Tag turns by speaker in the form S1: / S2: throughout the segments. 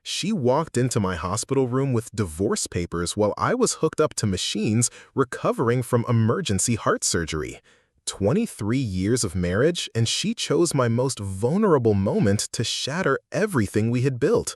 S1: She walked into my hospital room with divorce papers while I was hooked up to machines recovering from emergency heart surgery. 23 years of marriage, and she chose my most vulnerable moment to shatter everything we had built.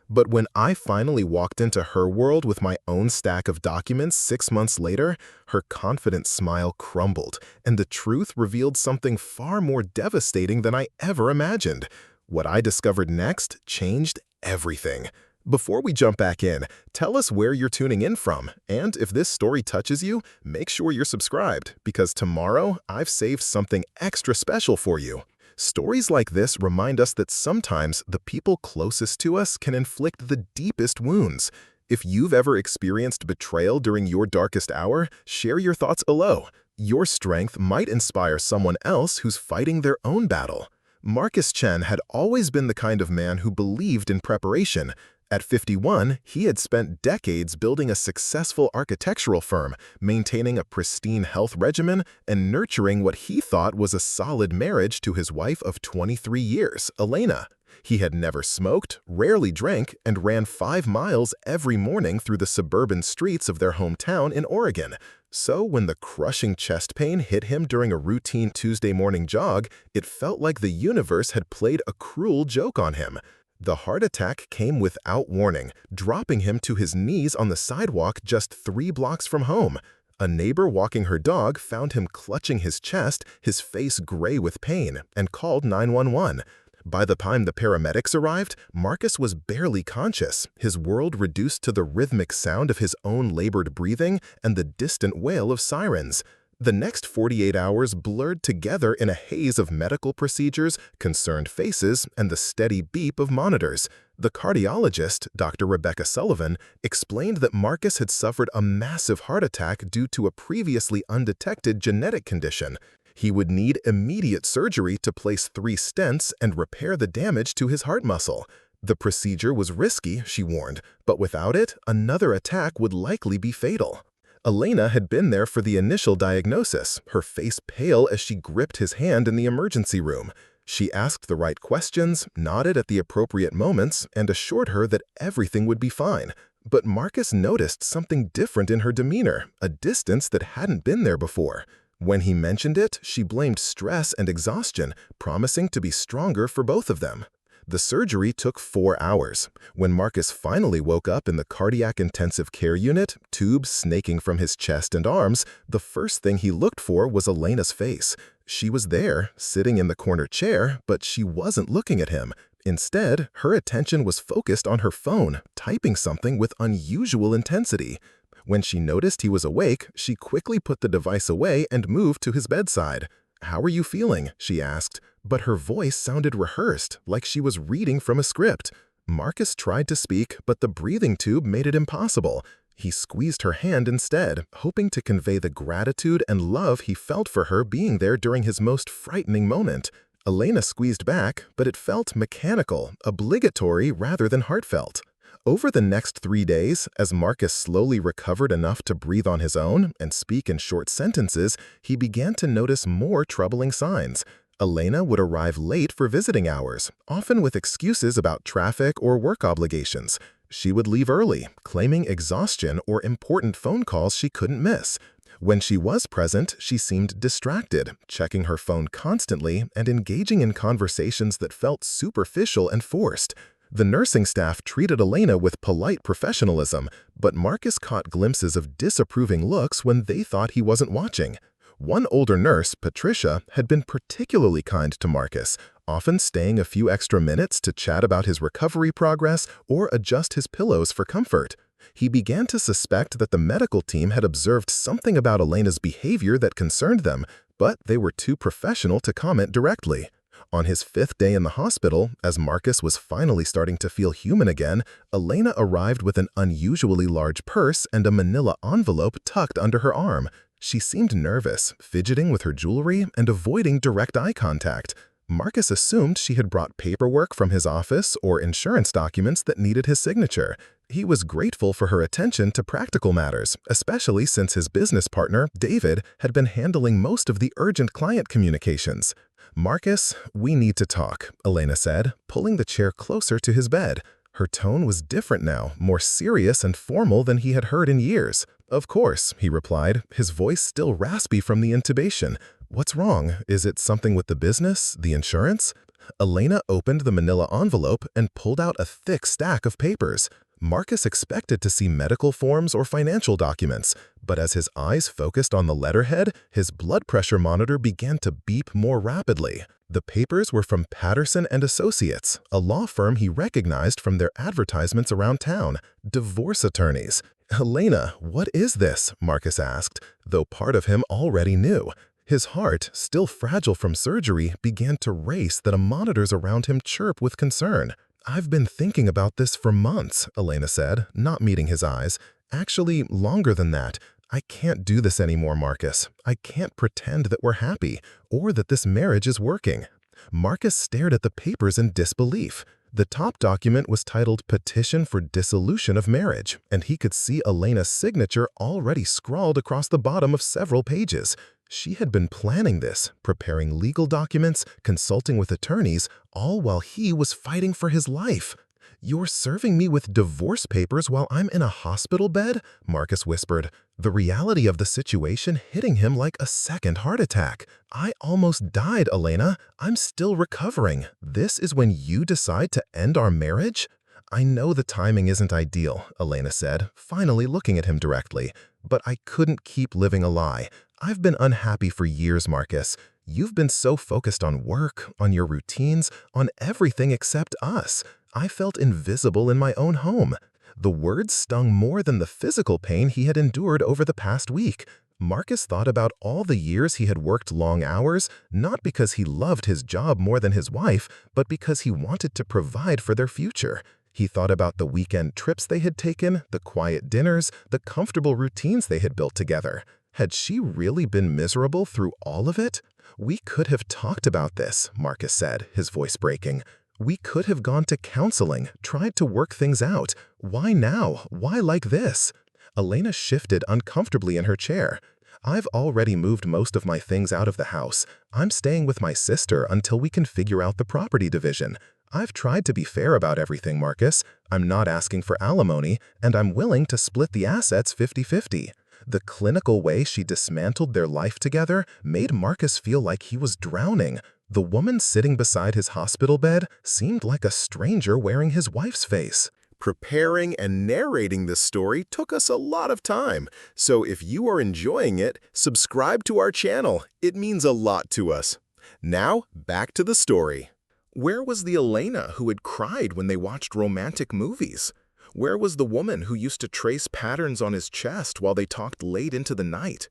S1: But when I finally walked into her world with my own stack of documents 6 months later, her confident smile crumbled, and the truth revealed something far more devastating than I ever imagined. What I discovered next changed everything. Before we jump back in, tell us where you're tuning in from, and if this story touches you, make sure you're subscribed, because tomorrow I've saved something extra special for you. Stories like this remind us that sometimes the people closest to us can inflict the deepest wounds. If you've ever experienced betrayal during your darkest hour, share your thoughts below. Your strength might inspire someone else who's fighting their own battle. Marcus Chen had always been the kind of man who believed in preparation. At 51, he had spent decades building a successful architectural firm, maintaining a pristine health regimen, and nurturing what he thought was a solid marriage to his wife of 23 years, Elena. He had never smoked, rarely drank, and ran 5 miles every morning through the suburban streets of their hometown in Oregon. So when the crushing chest pain hit him during a routine Tuesday morning jog, it felt like the universe had played a cruel joke on him. The heart attack came without warning, dropping him to his knees on the sidewalk just 3 blocks from home. A neighbor walking her dog found him clutching his chest, his face gray with pain, and called 911. By the time the paramedics arrived, Marcus was barely conscious, his world reduced to the rhythmic sound of his own labored breathing and the distant wail of sirens. The next 48 hours blurred together in a haze of medical procedures, concerned faces, and the steady beep of monitors. The cardiologist, Dr. Rebecca Sullivan, explained that Marcus had suffered a massive heart attack due to a previously undetected genetic condition. He would need immediate surgery to place 3 stents and repair the damage to his heart muscle. The procedure was risky, she warned, but without it, another attack would likely be fatal. Elena had been there for the initial diagnosis, her face pale as she gripped his hand in the emergency room. She asked the right questions, nodded at the appropriate moments, and assured her that everything would be fine. But Marcus noticed something different in her demeanor, a distance that hadn't been there before. When he mentioned it, she blamed stress and exhaustion, promising to be stronger for both of them. The surgery took 4 hours. When Marcus finally woke up in the cardiac intensive care unit, tubes snaking from his chest and arms, the first thing he looked for was Elena's face. She was there, sitting in the corner chair, but she wasn't looking at him. Instead, her attention was focused on her phone, typing something with unusual intensity. When she noticed he was awake, she quickly put the device away and moved to his bedside. "How are you feeling?" she asked, but her voice sounded rehearsed, like she was reading from a script. Marcus tried to speak, but the breathing tube made it impossible. He squeezed her hand instead, hoping to convey the gratitude and love he felt for her being there during his most frightening moment. Elena squeezed back, but it felt mechanical, obligatory rather than heartfelt. Over the next 3 days, as Marcus slowly recovered enough to breathe on his own and speak in short sentences, he began to notice more troubling signs. Elena would arrive late for visiting hours, often with excuses about traffic or work obligations. She would leave early, claiming exhaustion or important phone calls she couldn't miss. When she was present, she seemed distracted, checking her phone constantly and engaging in conversations that felt superficial and forced. The nursing staff treated Elena with polite professionalism, but Marcus caught glimpses of disapproving looks when they thought he wasn't watching. One older nurse, Patricia, had been particularly kind to Marcus, often staying a few extra minutes to chat about his recovery progress or adjust his pillows for comfort. He began to suspect that the medical team had observed something about Elena's behavior that concerned them, but they were too professional to comment directly. On his 5th day in the hospital, as Marcus was finally starting to feel human again, Elena arrived with an unusually large purse and a manila envelope tucked under her arm. She seemed nervous, fidgeting with her jewelry and avoiding direct eye contact. Marcus assumed she had brought paperwork from his office or insurance documents that needed his signature. He was grateful for her attention to practical matters, especially since his business partner, David, had been handling most of the urgent client communications. "Marcus, we need to talk," Elena said, pulling the chair closer to his bed. Her tone was different now, more serious and formal than he had heard in years. "Of course," he replied, his voice still raspy from the intubation. "What's wrong? Is it something with the business, the insurance?" Elena opened the manila envelope and pulled out a thick stack of papers. Marcus expected to see medical forms or financial documents, but as his eyes focused on the letterhead, his blood pressure monitor began to beep more rapidly. The papers were from Patterson and Associates, a law firm he recognized from their advertisements around town, divorce attorneys. "Elena, what is this?" Marcus asked, though part of him already knew. His heart, still fragile from surgery, began to race that the monitors around him chirp with concern. "I've been thinking about this for months," Elena said, not meeting his eyes. "Actually, longer than that. I can't do this anymore, Marcus. I can't pretend that we're happy, or that this marriage is working." Marcus stared at the papers in disbelief. The top document was titled Petition for Dissolution of Marriage, and he could see Elena's signature already scrawled across the bottom of several pages. She had been planning this, preparing legal documents, consulting with attorneys, all while he was fighting for his life. "You're serving me with divorce papers while I'm in a hospital bed?" Marcus whispered, the reality of the situation hitting him like a second heart attack. "I almost died, Elena. I'm still recovering. This is when you decide to end our marriage?" "I know the timing isn't ideal," Elena said, finally looking at him directly, "but I couldn't keep living a lie. I've been unhappy for years, Marcus. You've been so focused on work, on your routines, on everything except us. I felt invisible in my own home." The words stung more than the physical pain he had endured over the past week. Marcus thought about all the years he had worked long hours, not because he loved his job more than his wife, but because he wanted to provide for their future. He thought about the weekend trips they had taken, the quiet dinners, the comfortable routines they had built together. Had she really been miserable through all of it? "We could have talked about this," Marcus said, his voice breaking. "We could have gone to counseling, tried to work things out. Why now? Why like this?" Elena shifted uncomfortably in her chair. "I've already moved most of my things out of the house. I'm staying with my sister until we can figure out the property division. I've tried to be fair about everything, Marcus. I'm not asking for alimony, and I'm willing to split the assets 50-50. The clinical way she dismantled their life together made Marcus feel like he was drowning. The woman sitting beside his hospital bed seemed like a stranger wearing his wife's face. Preparing and narrating this story took us a lot of time, so if you are enjoying it, subscribe to our channel. It means a lot to us. Now, back to the story. Where was the Elena who had cried when they watched romantic movies? Where was the woman who used to trace patterns on his chest while they talked late into the night?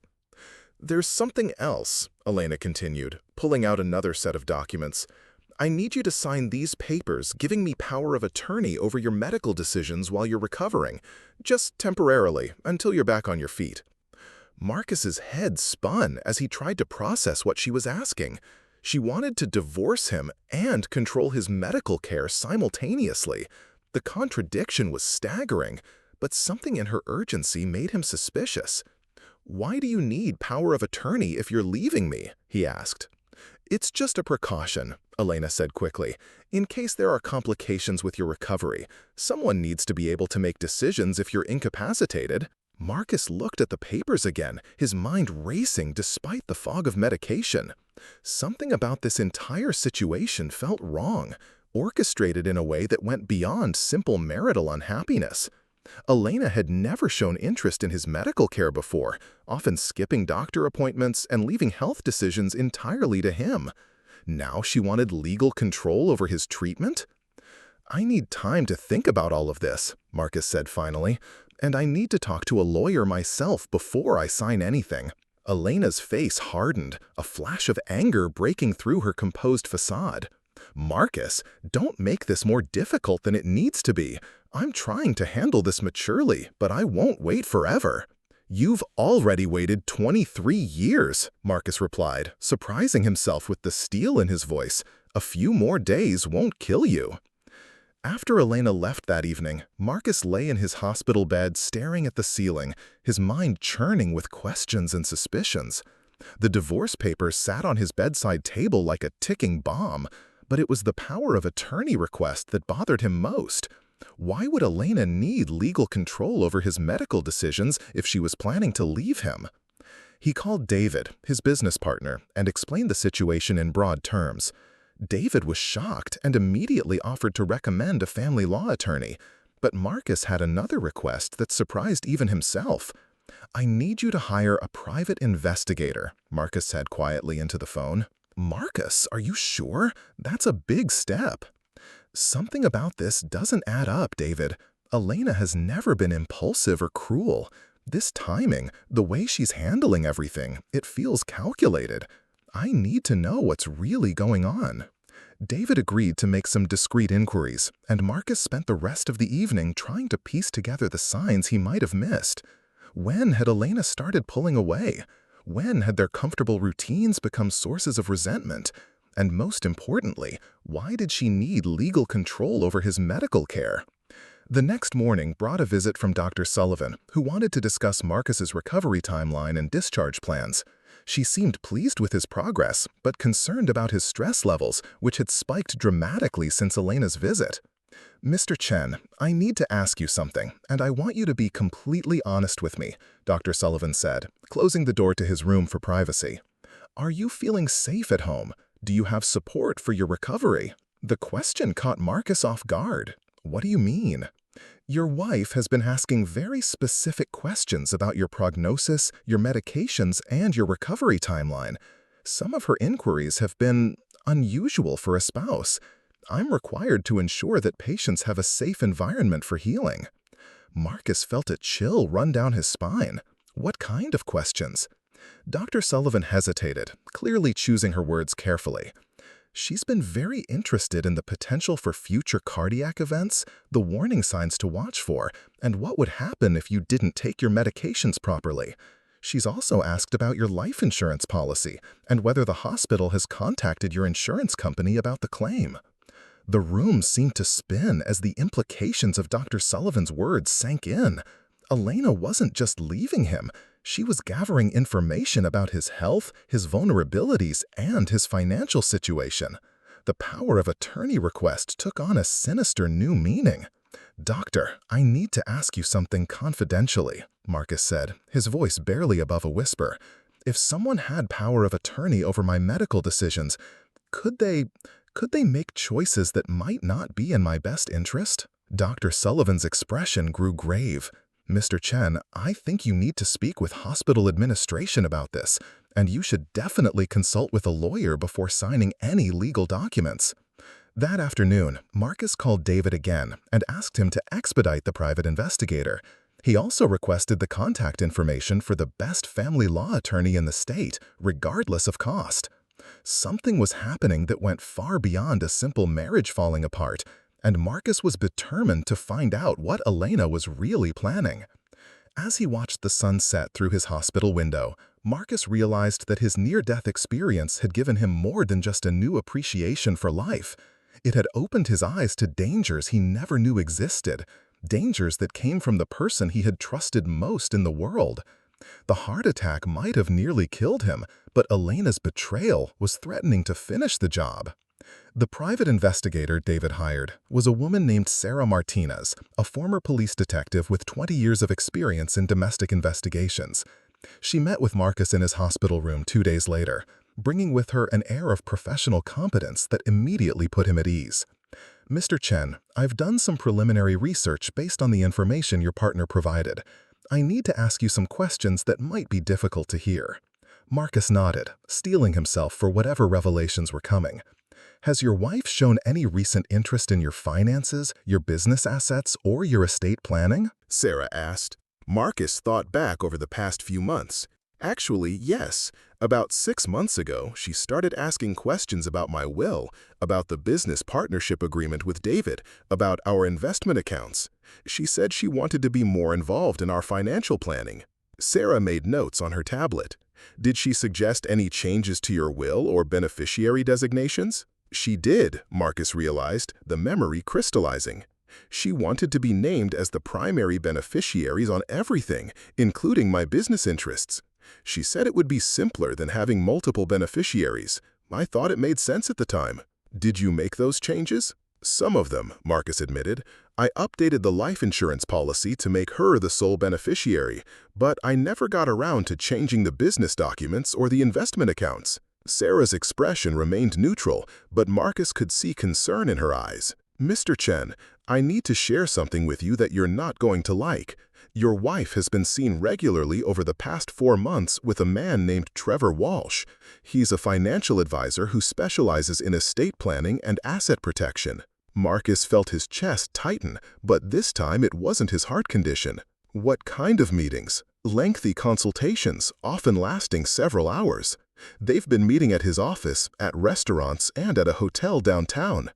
S1: "There's something else," Elena continued, pulling out another set of documents. "I need you to sign these papers giving me power of attorney over your medical decisions while you're recovering, just temporarily, until you're back on your feet." Marcus's head spun as he tried to process what she was asking. She wanted to divorce him and control his medical care simultaneously. The contradiction was staggering, but something in her urgency made him suspicious. "Why do you need power of attorney if you're leaving me?" he asked. "It's just a precaution," Elena said quickly. "In case there are complications with your recovery, someone needs to be able to make decisions if you're incapacitated." Marcus looked at the papers again, his mind racing despite the fog of medication. Something about this entire situation felt wrong, orchestrated in a way that went beyond simple marital unhappiness. Elena had never shown interest in his medical care before, often skipping doctor appointments and leaving health decisions entirely to him. Now she wanted legal control over his treatment? "I need time to think about all of this," Marcus said finally, "and I need to talk to a lawyer myself before I sign anything." Elena's face hardened, a flash of anger breaking through her composed facade. "Marcus, don't make this more difficult than it needs to be. I'm trying to handle this maturely, but I won't wait forever." "You've already waited 23 years, Marcus replied, surprising himself with the steel in his voice. "A few more days won't kill you." After Elena left that evening, Marcus lay in his hospital bed staring at the ceiling, his mind churning with questions and suspicions. The divorce papers sat on his bedside table like a ticking bomb, but it was the power of attorney request that bothered him most. Why would Elena need legal control over his medical decisions if she was planning to leave him? He called David, his business partner, and explained the situation in broad terms. David was shocked and immediately offered to recommend a family law attorney. But Marcus had another request that surprised even himself. "I need you to hire a private investigator," Marcus said quietly into the phone. "Marcus, are you sure? That's a big step." "Something about this doesn't add up, David. Elena has never been impulsive or cruel. This timing, the way she's handling everything, it feels calculated. I need to know what's really going on." David agreed to make some discreet inquiries, and Marcus spent the rest of the evening trying to piece together the signs he might have missed. When had Elena started pulling away? When had their comfortable routines become sources of resentment? And most importantly, why did she need legal control over his medical care? The next morning brought a visit from Dr. Sullivan, who wanted to discuss Marcus's recovery timeline and discharge plans. She seemed pleased with his progress, but concerned about his stress levels, which had spiked dramatically since Elena's visit. "Mr. Chen, I need to ask you something, and I want you to be completely honest with me," Dr. Sullivan said, closing the door to his room for privacy. "Are you feeling safe at home? Do you have support for your recovery?" The question caught Marcus off guard. "What do you mean?" "Your wife has been asking very specific questions about your prognosis, your medications, and your recovery timeline. Some of her inquiries have been unusual for a spouse. I'm required to ensure that patients have a safe environment for healing." Marcus felt a chill run down his spine. What kind of questions? Dr. Sullivan hesitated, clearly choosing her words carefully. "She's been very interested in the potential for future cardiac events, the warning signs to watch for, and what would happen if you didn't take your medications properly. She's also asked about your life insurance policy and whether the hospital has contacted your insurance company about the claim." The room seemed to spin as the implications of Dr. Sullivan's words sank in. Elena wasn't just leaving him. She was gathering information about his health, his vulnerabilities, and his financial situation. The power of attorney request took on a sinister new meaning. "Doctor, I need to ask you something confidentially," Marcus said, his voice barely above a whisper. "If someone had power of attorney over my medical decisions, could they make choices that might not be in my best interest?" Dr. Sullivan's expression grew grave. "Mr. Chen, I think you need to speak with hospital administration about this, and you should definitely consult with a lawyer before signing any legal documents." That afternoon, Marcus called David again and asked him to expedite the private investigator. He also requested the contact information for the best family law attorney in the state, regardless of cost. Something was happening that went far beyond a simple marriage falling apart, and Marcus was determined to find out what Elena was really planning. As he watched the sun set through his hospital window, Marcus realized that his near-death experience had given him more than just a new appreciation for life. It had opened his eyes to dangers he never knew existed, dangers that came from the person he had trusted most in the world. The heart attack might have nearly killed him, but Elena's betrayal was threatening to finish the job. The private investigator David hired was a woman named Sarah Martinez, a former police detective with 20 years of experience in domestic investigations. She met with Marcus in his hospital room 2 days later, bringing with her an air of professional competence that immediately put him at ease. "Mr. Chen, I've done some preliminary research based on the information your partner provided. I need to ask you some questions that might be difficult to hear." Marcus nodded, steeling himself for whatever revelations were coming. "Has your wife shown any recent interest in your finances, your business assets, or your estate planning?"
S2: Sarah asked. Marcus thought back over the past few months. Actually, yes. About 6 months ago, she started asking questions about my will, about the business partnership agreement with David, about our investment accounts. She said she wanted to be more involved in our financial planning. Sarah made notes on her tablet. "Did she suggest any changes to your will or beneficiary designations?" She did, Marcus realized, the memory crystallizing. She wanted to be named as the primary beneficiaries on everything, including my business interests. She said it would be simpler than having multiple beneficiaries. I thought it made sense at the time. "Did you make those changes?" "Some of them," Marcus admitted. I updated the life insurance policy to make her the sole beneficiary, but I never got around to changing the business documents or the investment accounts. Sarah's expression remained neutral, but Marcus could see concern in her eyes. Mr. Chen, I need to share something with you that you're not going to like. Your wife has been seen regularly over the past 4 months with a man named Trevor Walsh. He's a financial advisor who specializes in estate planning and asset protection. Marcus felt his chest tighten, but this time it wasn't his heart condition. What kind of meetings? Lengthy consultations, often lasting several hours. They've been meeting at his office, at restaurants, and at a hotel downtown.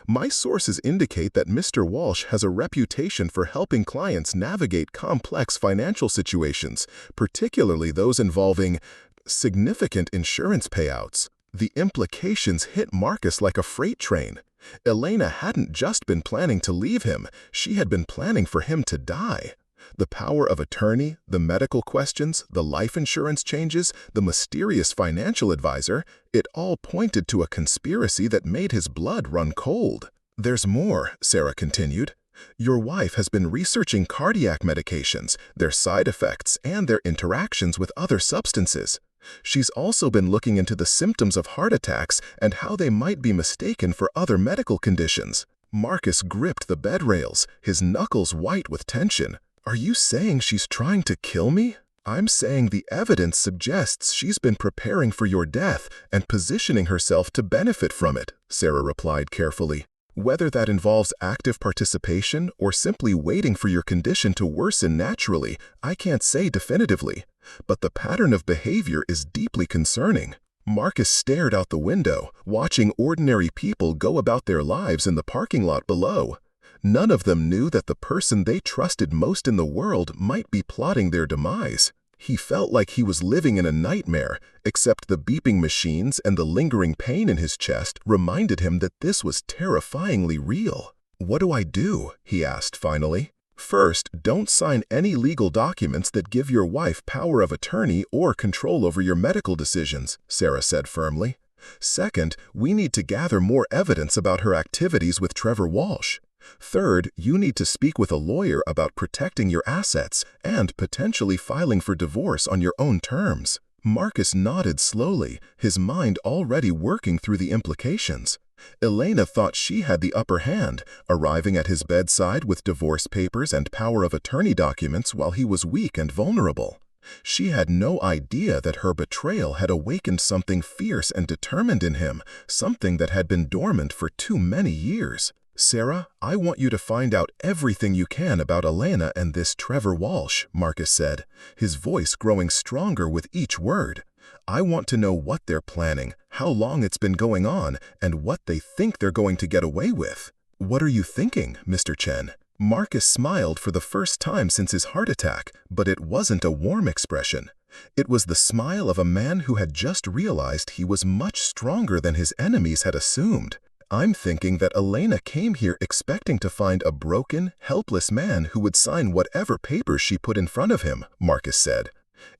S2: My sources indicate that Mr. Walsh has a reputation for helping clients navigate complex financial situations, particularly those involving significant insurance payouts. The implications hit Marcus like a freight train. Elena hadn't just been planning to leave him, she had been planning for him to die. The power of attorney, the medical questions, the life insurance changes, the mysterious financial advisor, it all pointed to a conspiracy that made his blood run cold. There's more, Sarah continued. Your wife has been researching cardiac medications, their side effects, and their interactions with other substances. She's also been looking into the symptoms of heart attacks and how they might be mistaken for other medical conditions. Marcus gripped the bed rails, his knuckles white with tension. Are you saying she's trying to kill me? I'm saying the evidence suggests she's been preparing for your death and positioning herself to benefit from it, Sarah replied carefully. Whether that involves active participation or simply waiting for your condition to worsen naturally, I can't say definitively. But the pattern of behavior is deeply concerning. Marcus stared out the window, watching ordinary people go about their lives in the parking lot below. None of them knew that the person they trusted most in the world might be plotting their demise. He felt like he was living in a nightmare, except the beeping machines and the lingering pain in his chest reminded him that this was terrifyingly real. What do I do? He asked finally. First, don't sign any legal documents that give your wife power of attorney or control over your medical decisions, Sarah said firmly. Second, we need to gather more evidence about her activities with Trevor Walsh. Third, you need to speak with a lawyer about protecting your assets and potentially filing for divorce on your own terms. Marcus nodded slowly, his mind already working through the implications. Elena thought she had the upper hand, arriving at his bedside with divorce papers and power of attorney documents while he was weak and vulnerable. She had no idea that her betrayal had awakened something fierce and determined in him, something that had been dormant for too many years. Sarah, I want you to find out everything you can about Elena and this Trevor Walsh, Marcus said, his voice growing stronger with each word. I want to know what they're planning, how long it's been going on, and what they think they're going to get away with. What are you thinking, Mr. Chen? Marcus smiled for the first time since his heart attack, but it wasn't a warm expression. It was the smile of a man who had just realized he was much stronger than his enemies had assumed. I'm thinking that Elena came here expecting to find a broken, helpless man who would sign whatever papers she put in front of him, Marcus said.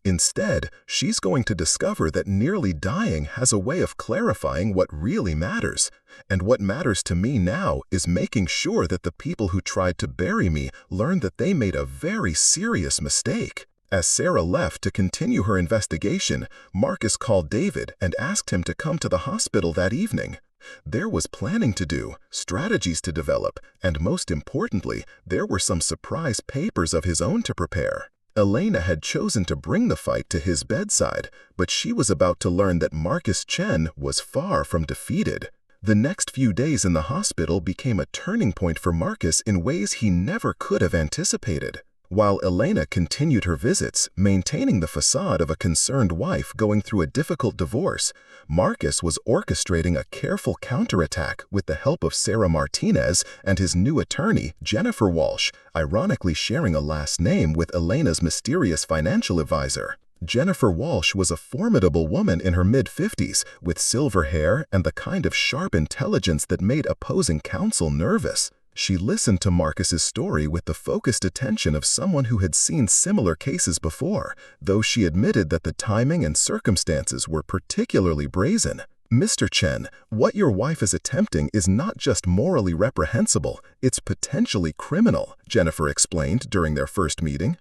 S2: Instead, she's going to discover that nearly dying has a way of clarifying what really matters. And what matters to me now is making sure that the people who tried to bury me learn that they made a very serious mistake. As Sarah left to continue her investigation, Marcus called David and asked him to come to the hospital that evening. There was planning to do, strategies to develop, and most importantly, there were some surprise papers of his own to prepare. Elena had chosen to bring the fight to his bedside, but she was about to learn that Marcus Chen was far from defeated. The next few days in the hospital became a turning point for Marcus in ways he never could have anticipated. While Elena continued her visits, maintaining the facade of a concerned wife going through a difficult divorce, Marcus was orchestrating a careful counterattack with the help of Sarah Martinez and his new attorney, Jennifer Walsh, ironically sharing a last name with Elena's mysterious financial advisor. Jennifer Walsh was a formidable woman in her mid-50s, with silver hair and the kind of sharp intelligence that made opposing counsel nervous. She listened to Marcus's story with the focused attention of someone who had seen similar cases before, though she admitted that the timing and circumstances were particularly brazen. Mr. Chen, what your wife is attempting is not just morally reprehensible, it's potentially criminal, Jennifer explained during their first meeting.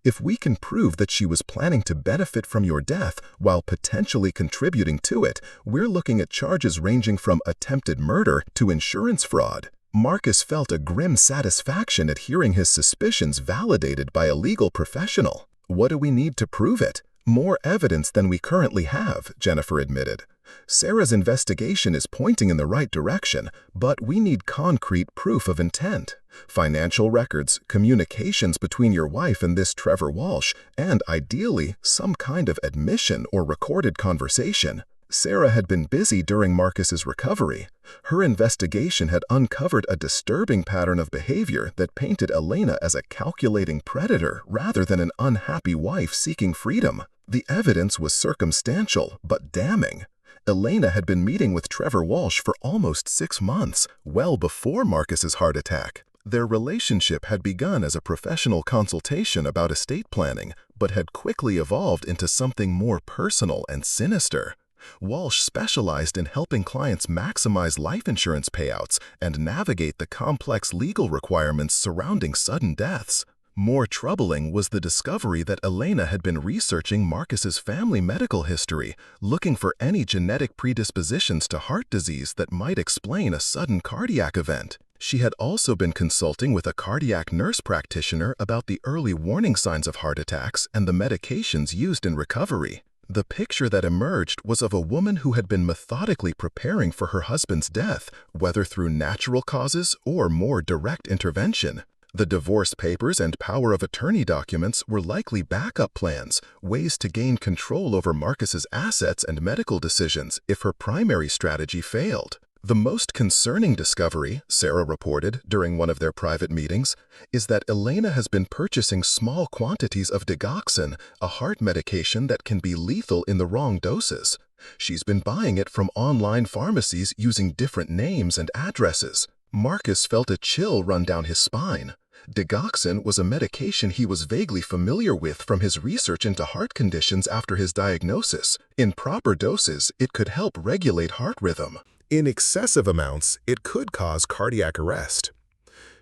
S2: If we can prove that she was planning to benefit from your death while potentially contributing to it, we're looking at charges ranging from attempted murder to insurance fraud. Marcus felt a grim satisfaction at hearing his suspicions validated by a legal professional. What do we need to prove it? More evidence than we currently have, Jennifer admitted. Sarah's investigation is pointing in the right direction, but we need concrete proof of intent. Financial records, communications between your wife and this Trevor Walsh, and ideally, some kind of admission or recorded conversation. Sarah had been busy during Marcus's recovery. Her investigation had uncovered a disturbing pattern of behavior that painted Elena as a calculating predator rather than an unhappy wife seeking freedom. The evidence was circumstantial but damning. Elena had been meeting with Trevor Walsh for almost 6 months, well before Marcus's heart attack. Their relationship had begun as a professional consultation about estate planning, but had quickly evolved into something more personal and sinister. Walsh specialized in helping clients maximize life insurance payouts and navigate the complex legal requirements surrounding sudden deaths. More troubling was the discovery that Elena had been researching Marcus's family medical history, looking for any genetic predispositions to heart disease that might explain a sudden cardiac event. She had also been consulting with a cardiac nurse practitioner about the early warning signs of heart attacks and the medications used in recovery. The picture that emerged was of a woman who had been methodically preparing for her husband's death, whether through natural causes or more direct intervention. The divorce papers and power of attorney documents were likely backup plans, ways to gain control over Marcus's assets and medical decisions if her primary strategy failed. The most concerning discovery, Sarah reported during one of their private meetings, is that Elena has been purchasing small quantities of digoxin, a heart medication that can be lethal in the wrong doses. She's been buying it from online pharmacies using different names and addresses. Marcus felt a chill run down his spine. Digoxin was a medication he was vaguely familiar with from his research into heart conditions after his diagnosis. In proper doses, it could help regulate heart rhythm.
S1: In excessive amounts, it could cause cardiac arrest.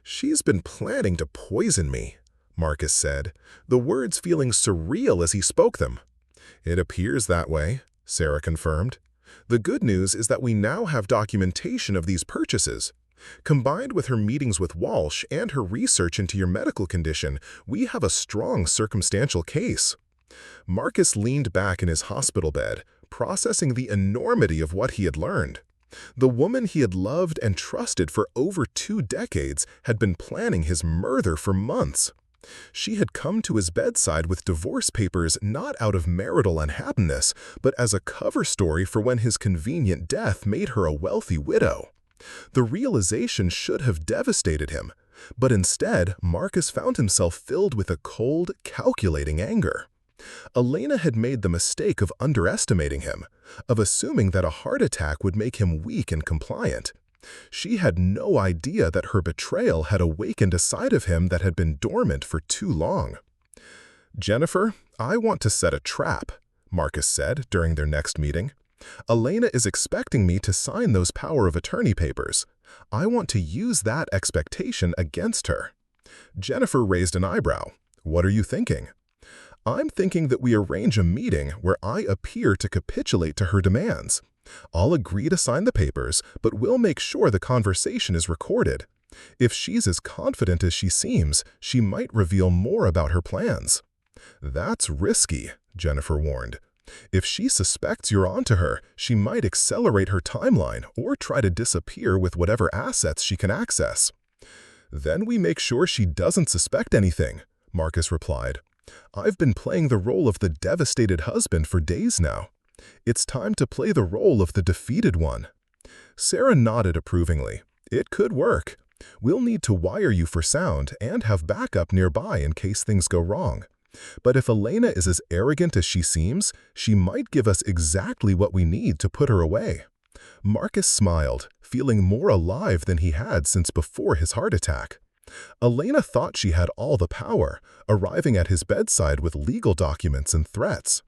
S1: "She's been planning to poison me," Marcus said, the words feeling surreal as he spoke them. "It appears that way," Sarah confirmed. "The good news is that we now have documentation of these purchases. Combined with her meetings with Walsh and her research into your medical condition, we have a strong circumstantial case." Marcus leaned back in his hospital bed, processing the enormity of what he had learned. The woman he had loved and trusted for over 2 decades had been planning his murder for months. She had come to his bedside with divorce papers not out of marital unhappiness, but as a cover story for when his convenient death made her a wealthy widow. The realization should have devastated him, but instead, Marcus found himself filled with a cold, calculating anger. Elena had made the mistake of underestimating him, of assuming that a heart attack would make him weak and compliant. She had no idea that her betrayal had awakened a side of him that had been dormant for too long. "Jennifer, I want to set a trap," Marcus said during their next meeting. "Elena is expecting me to sign those power of attorney papers. I want to use that expectation against her." Jennifer raised an eyebrow. "What are you thinking?" "I'm thinking that we arrange a meeting where I appear to capitulate to her demands. I'll agree to sign the papers, but we'll make sure the conversation is recorded. If she's as confident as she seems, she might reveal more about her plans." "That's risky," Jennifer warned. "If she suspects you're onto her, she might accelerate her timeline or try to disappear with whatever assets she can access." "Then we make sure she doesn't suspect anything," Marcus replied. "I've been playing the role of the devastated husband for days now. It's time to play the role of the defeated one." Sarah nodded approvingly. "It could work. We'll need to wire you for sound and have backup nearby in case things go wrong. But if Elena is as arrogant as she seems, she might give us exactly what we need to put her away." Marcus smiled, feeling more alive than he had since before his heart attack. Elena thought she had all the power, arriving at his bedside with legal documents and threats.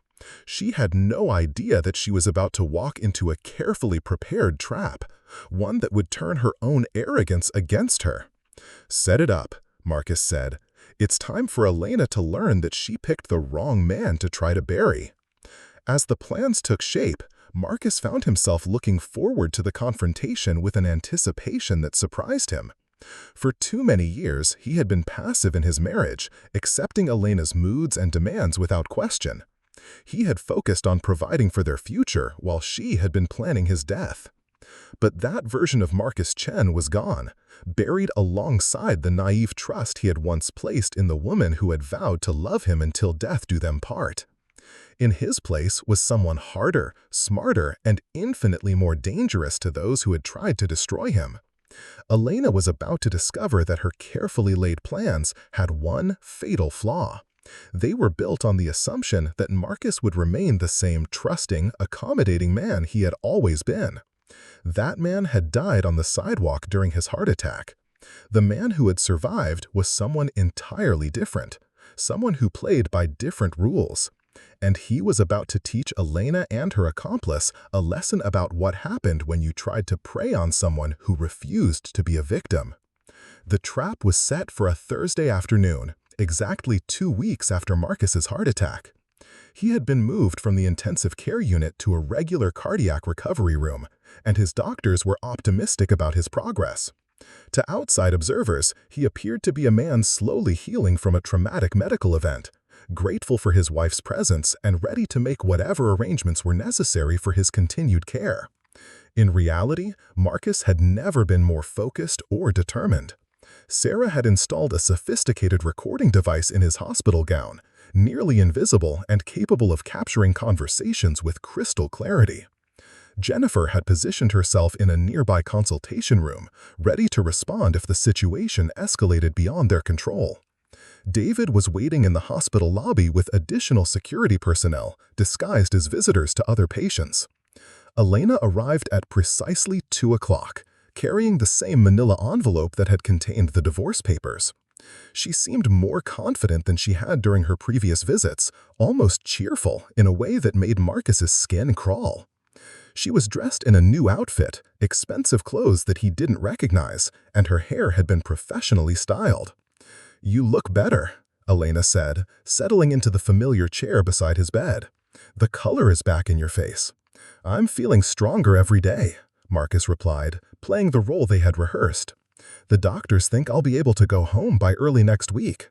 S2: She had no idea that she was about to walk into a carefully prepared trap, one that would turn her own arrogance against her. "Set it up," Marcus said. "It's time for Elena to learn that she picked the wrong man to try to bury." As the plans took shape, Marcus found himself looking forward to the confrontation with an anticipation that surprised him. For too many years, he had been passive in his marriage, accepting Elena's moods and demands without question. He had focused on providing for their future while she had been planning his death. But that version of Marcus Chen was gone, buried alongside the naive trust he had once placed in the woman who had vowed to love him until death do them part. In his place was someone harder, smarter, and infinitely more dangerous to those who had tried to destroy him. Elena was about to discover that her carefully laid plans had one fatal flaw. They were built on the assumption that Marcus would remain the same trusting, accommodating man he had always been. That man had died on the sidewalk during his heart attack. The man who had survived was someone entirely different, someone who played by different rules. And he was about to teach Elena and her accomplice a lesson about what happened when you tried to prey on someone who refused to be a victim. The trap was set for a Thursday afternoon, exactly 2 weeks after Marcus's heart attack. He had been moved from the intensive care unit to a regular cardiac recovery room, and his doctors were optimistic about his progress. To outside observers, he appeared to be a man slowly healing from a traumatic medical event, grateful for his wife's presence and ready to make whatever arrangements were necessary for his continued care. In reality, Marcus had never been more focused or determined. Sarah had installed a sophisticated recording device in his hospital gown, nearly invisible and capable of capturing conversations with crystal clarity. Jennifer had positioned herself in a nearby consultation room, ready to respond if the situation escalated beyond their control. David was waiting in the hospital lobby with additional security personnel, disguised as visitors to other patients. Elena arrived at precisely 2 o'clock, carrying the same manila envelope that had contained the divorce papers. She seemed more confident than she had during her previous visits, almost cheerful in a way that made Marcus's skin crawl. She was dressed in a new outfit, expensive clothes that he didn't recognize, and her hair had been professionally styled. "You look better," Elena said, settling into the familiar chair beside his bed. "The color is back in your face." "I'm feeling stronger every day," Marcus replied, playing the role they had rehearsed. "The doctors think I'll be able to go home by early next week."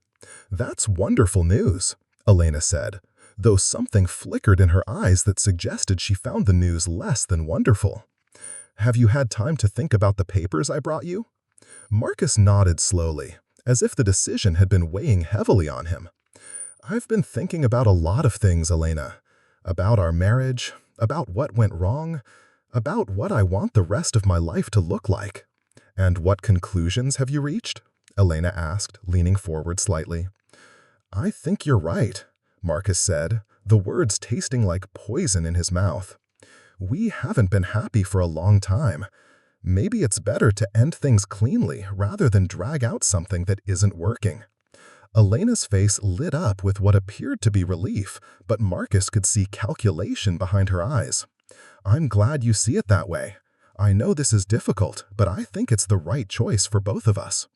S2: "That's wonderful news," Elena said, though something flickered in her eyes that suggested she found the news less than wonderful. "Have you had time to think about the papers I brought you?" Marcus nodded slowly, as if the decision had been weighing heavily on him. "I've been thinking about a lot of things, Elena. About our marriage, about what went wrong, about what I want the rest of my life to look like." "And what conclusions have you reached?" Elena asked, leaning forward slightly. "I think you're right," Marcus said, the words tasting like poison in his mouth. "We haven't been happy for a long time. Maybe it's better to end things cleanly rather than drag out something that isn't working." Elena's face lit up with what appeared to be relief, but Marcus could see calculation behind her eyes. "I'm glad you see it that way. I know this is difficult, but I think it's the right choice for both of us."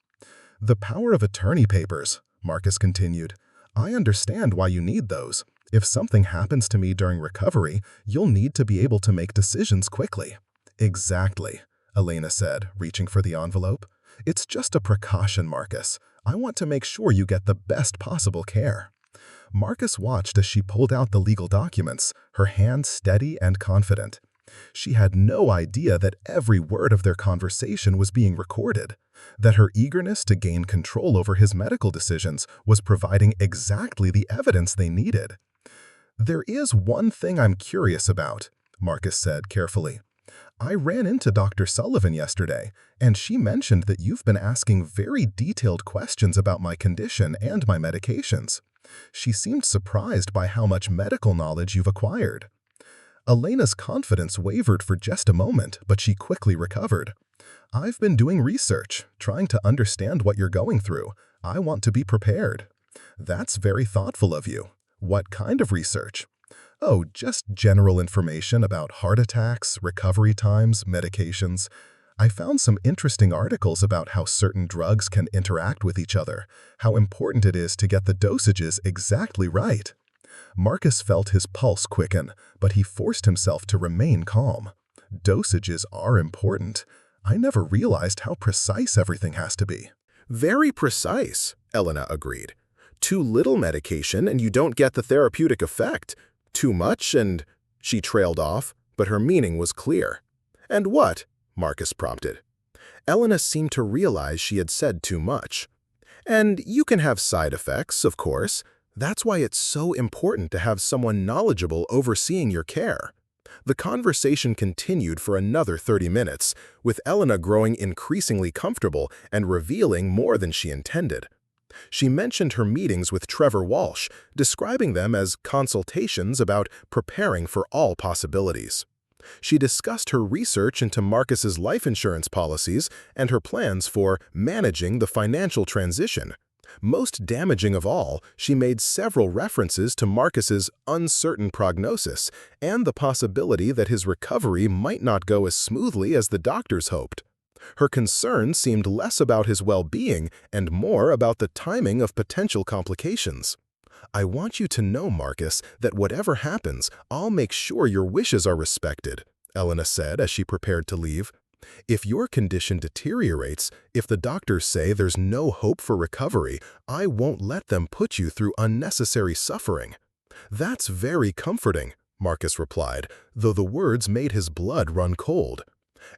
S2: "The power of attorney papers," Marcus continued. "I understand why you need those. If something happens to me during recovery, you'll need to be able to make decisions quickly." "Exactly," Elena said, reaching for the envelope. "It's just a precaution, Marcus. I want to make sure you get the best possible care." Marcus watched as she pulled out the legal documents, her hand steady and confident. She had no idea that every word of their conversation was being recorded, that her eagerness to gain control over his medical decisions was providing exactly the evidence they needed. "There is one thing I'm curious about," Marcus said carefully. "I ran into Dr. Sullivan yesterday, and she mentioned that you've been asking very detailed questions about my condition and my medications. She seemed surprised by how much medical knowledge you've acquired." Elena's confidence wavered for just a moment, but she quickly recovered. "I've been doing research, trying to understand what you're going through. I want to be prepared." "That's very thoughtful of you. What kind of research?" Oh, just general information about heart attacks, recovery times, medications. I found some interesting articles about how certain drugs can interact with each other, how important it is to get the dosages exactly right. Marcus felt his pulse quicken, but he forced himself to remain calm. Dosages are important. I never realized how precise everything has to be.
S1: Very precise, Elena agreed. Too little medication and you don't get the therapeutic effect. Too much and… She trailed off, but her meaning was clear. And what? Marcus prompted. Elena seemed to realize she had said too much. And you can have side effects, of course. That's why it's so important to have someone knowledgeable overseeing your care. The conversation continued for another 30 minutes, with Elena growing increasingly comfortable and revealing more than she intended. She mentioned her meetings with Trevor Walsh, describing them as consultations about preparing for all possibilities. She discussed her research into Marcus's life insurance policies and her plans for managing the financial transition. Most damaging of all, she made several references to Marcus's uncertain prognosis and the possibility that his recovery might not go as smoothly as the doctors hoped. Her concern seemed less about his well-being and more about the timing of potential complications. I want you to know, Marcus, that whatever happens, I'll make sure your wishes are respected, Elena said as she prepared to leave. If your condition deteriorates, if the doctors say there's no hope for recovery, I won't let them put you through unnecessary suffering. That's very comforting, Marcus replied, though the words made his blood run cold.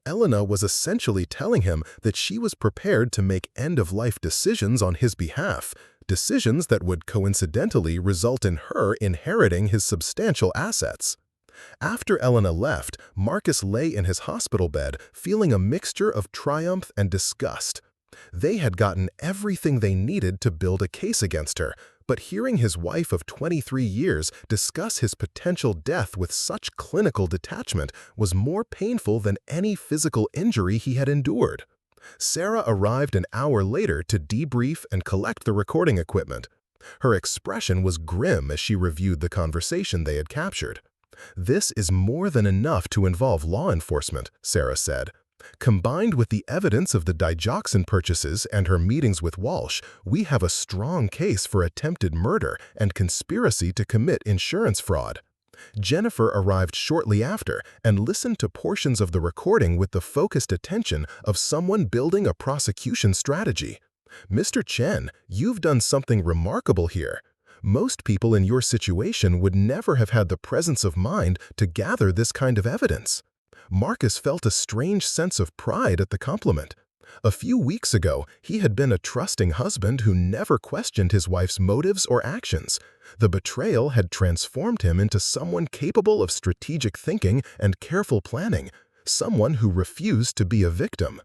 S1: Elena was essentially telling him that she was prepared to make end-of-life decisions on his behalf, decisions that would coincidentally result in her inheriting his substantial assets. After Elena left, Marcus lay in his hospital bed feeling a mixture of triumph and disgust. They had gotten everything they needed to build a case against her, but hearing his wife of 23 years discuss his potential death with such clinical detachment was more painful than any physical injury he had endured. Sarah arrived an hour later to debrief and collect the recording equipment. Her expression was grim as she reviewed the conversation they had captured. "This is more than enough to involve law enforcement," Sarah said. "Combined with the evidence of the digoxin purchases and her meetings with Walsh, we have a strong case for attempted murder and conspiracy to commit insurance fraud." Jennifer arrived shortly after and listened to portions of the recording with the focused attention of someone building a prosecution strategy. "Mr. Chen, you've done something remarkable here. Most people in your situation would never have had the presence of mind to gather this kind of evidence." Marcus felt a strange sense of pride at the compliment. A few weeks ago, he had been a trusting husband who never questioned his wife's motives or actions. The betrayal had transformed him into someone capable of strategic thinking and careful planning, someone who refused to be a victim.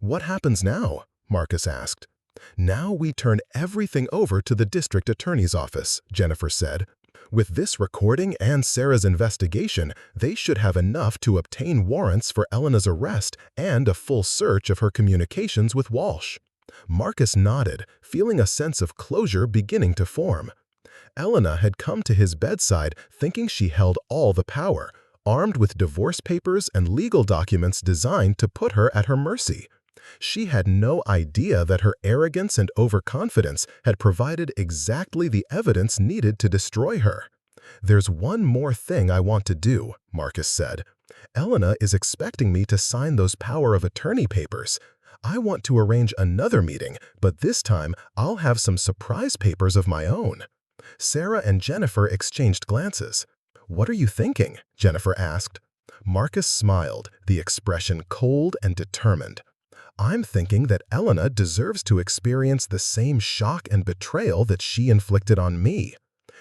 S1: "What happens now?" Marcus asked. "Now we turn everything over to the district attorney's office," Jennifer said. "With this recording and Sarah's investigation, they should have enough to obtain warrants for Elena's arrest and a full search of her communications with Walsh." Marcus nodded, feeling a sense of closure beginning to form. Elena had come to his bedside thinking she held all the power, armed with divorce papers and legal documents designed to put her at her mercy. She had no idea that her arrogance and overconfidence had provided exactly the evidence needed to destroy her. "There's one more thing I want to do," Marcus said. "Elena is expecting me to sign those power of attorney papers. I want to arrange another meeting, but this time I'll have some surprise papers of my own." Sarah and Jennifer exchanged glances. "What are you thinking?" Jennifer asked. Marcus smiled, the expression cold and determined. "I'm thinking that Elena deserves to experience the same shock and betrayal that she inflicted on me.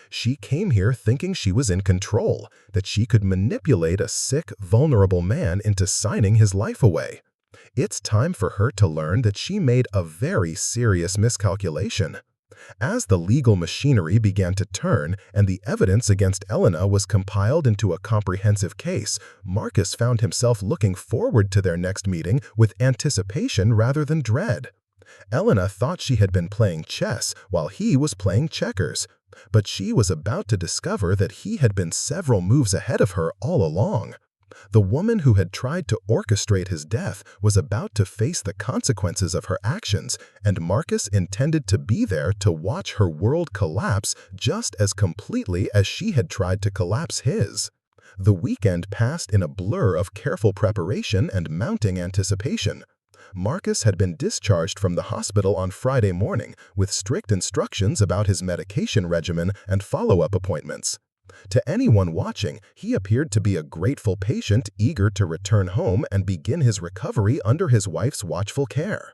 S1: She came here thinking she was in control, that she could manipulate a sick, vulnerable man into signing his life away. It's time for her to learn that she made a very serious miscalculation." As the legal machinery began to turn and the evidence against Elena was compiled into a comprehensive case, Marcus found himself looking forward to their next meeting with anticipation rather than dread. Elena thought she had been playing chess while he was playing checkers, but she was about to discover that he had been several moves ahead of her all along. The woman who had tried to orchestrate his death was about to face the consequences of her actions, and Marcus intended to be there to watch her world collapse just as completely as she had tried to collapse his. The weekend passed in a blur of careful preparation and mounting anticipation. Marcus had been discharged from the hospital on Friday morning with strict instructions about his medication regimen and follow-up appointments. To anyone watching, he appeared to be a grateful patient eager to return home and begin his recovery under his wife's watchful care.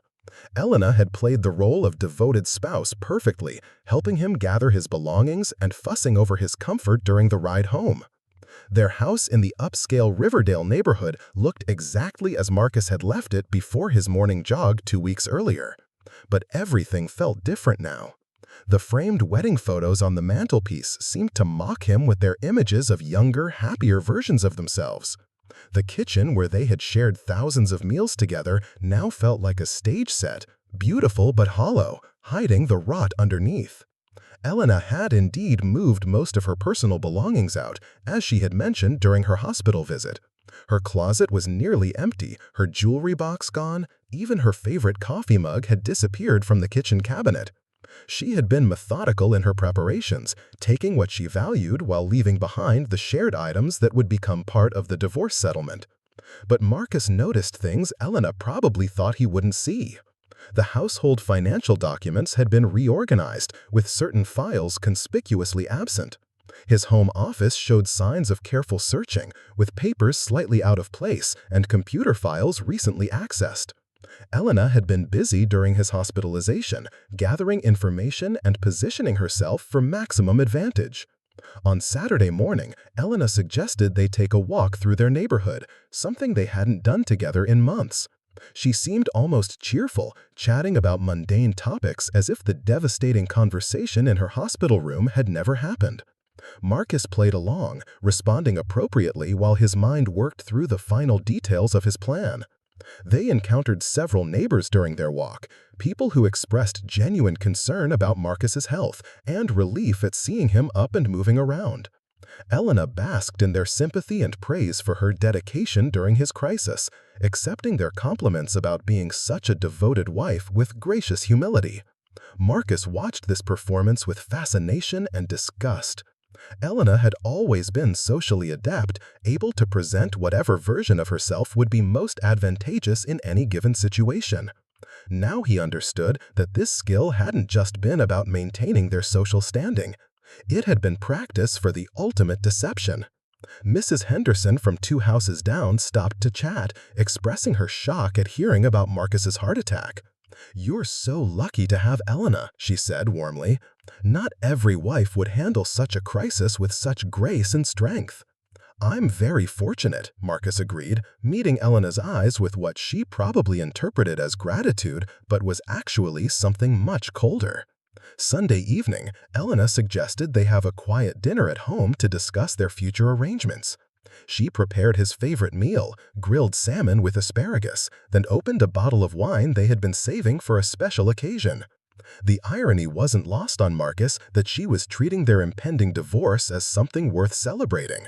S1: Elena had played the role of devoted spouse perfectly, helping him gather his belongings and fussing over his comfort during the ride home. Their house in the upscale Riverdale neighborhood looked exactly as Marcus had left it before his morning jog 2 weeks earlier. But everything felt different now. The framed wedding photos on the mantelpiece seemed to mock him with their images of younger, happier versions of themselves. The kitchen, where they had shared thousands of meals together, now felt like a stage set, beautiful but hollow, hiding the rot underneath. Elena had indeed moved most of her personal belongings out, as she had mentioned during her hospital visit. Her closet was nearly empty, her jewelry box gone, even her favorite coffee mug had disappeared from the kitchen cabinet. She had been methodical in her preparations, taking what she valued while leaving behind the shared items that would become part of the divorce settlement. But Marcus noticed things Elena probably thought he wouldn't see. The household financial documents had been reorganized, with certain files conspicuously absent. His home office showed signs of careful searching, with papers slightly out of place and computer files recently accessed. Elena had been busy during his hospitalization, gathering information and positioning herself for maximum advantage. On Saturday morning, Elena suggested they take a walk through their neighborhood, something they hadn't done together in months. She seemed almost cheerful, chatting about mundane topics as if the devastating conversation in her hospital room had never happened. Marcus played along, responding appropriately while his mind worked through the final details of his plan. They encountered several neighbors during their walk, people who expressed genuine concern about Marcus's health and relief at seeing him up and moving around. Elena basked in their sympathy and praise for her dedication during his crisis, accepting their compliments about being such a devoted wife with gracious humility. Marcus watched this performance with fascination and disgust. Elena had always been socially adept, able to present whatever version of herself would be most advantageous in any given situation. Now he understood that this skill hadn't just been about maintaining their social standing. It had been practice for the ultimate deception. Mrs. Henderson from 2 houses down stopped to chat, expressing her shock at hearing about Marcus's heart attack. "You're so lucky to have Elena," she said warmly. "Not every wife would handle such a crisis with such grace and strength." "I'm very fortunate," Marcus agreed, meeting Elena's eyes with what she probably interpreted as gratitude, but was actually something much colder. Sunday evening, Elena suggested they have a quiet dinner at home to discuss their future arrangements. She prepared his favorite meal, grilled salmon with asparagus, then opened a bottle of wine they had been saving for a special occasion. The irony wasn't lost on Marcus that she was treating their impending divorce as something worth celebrating.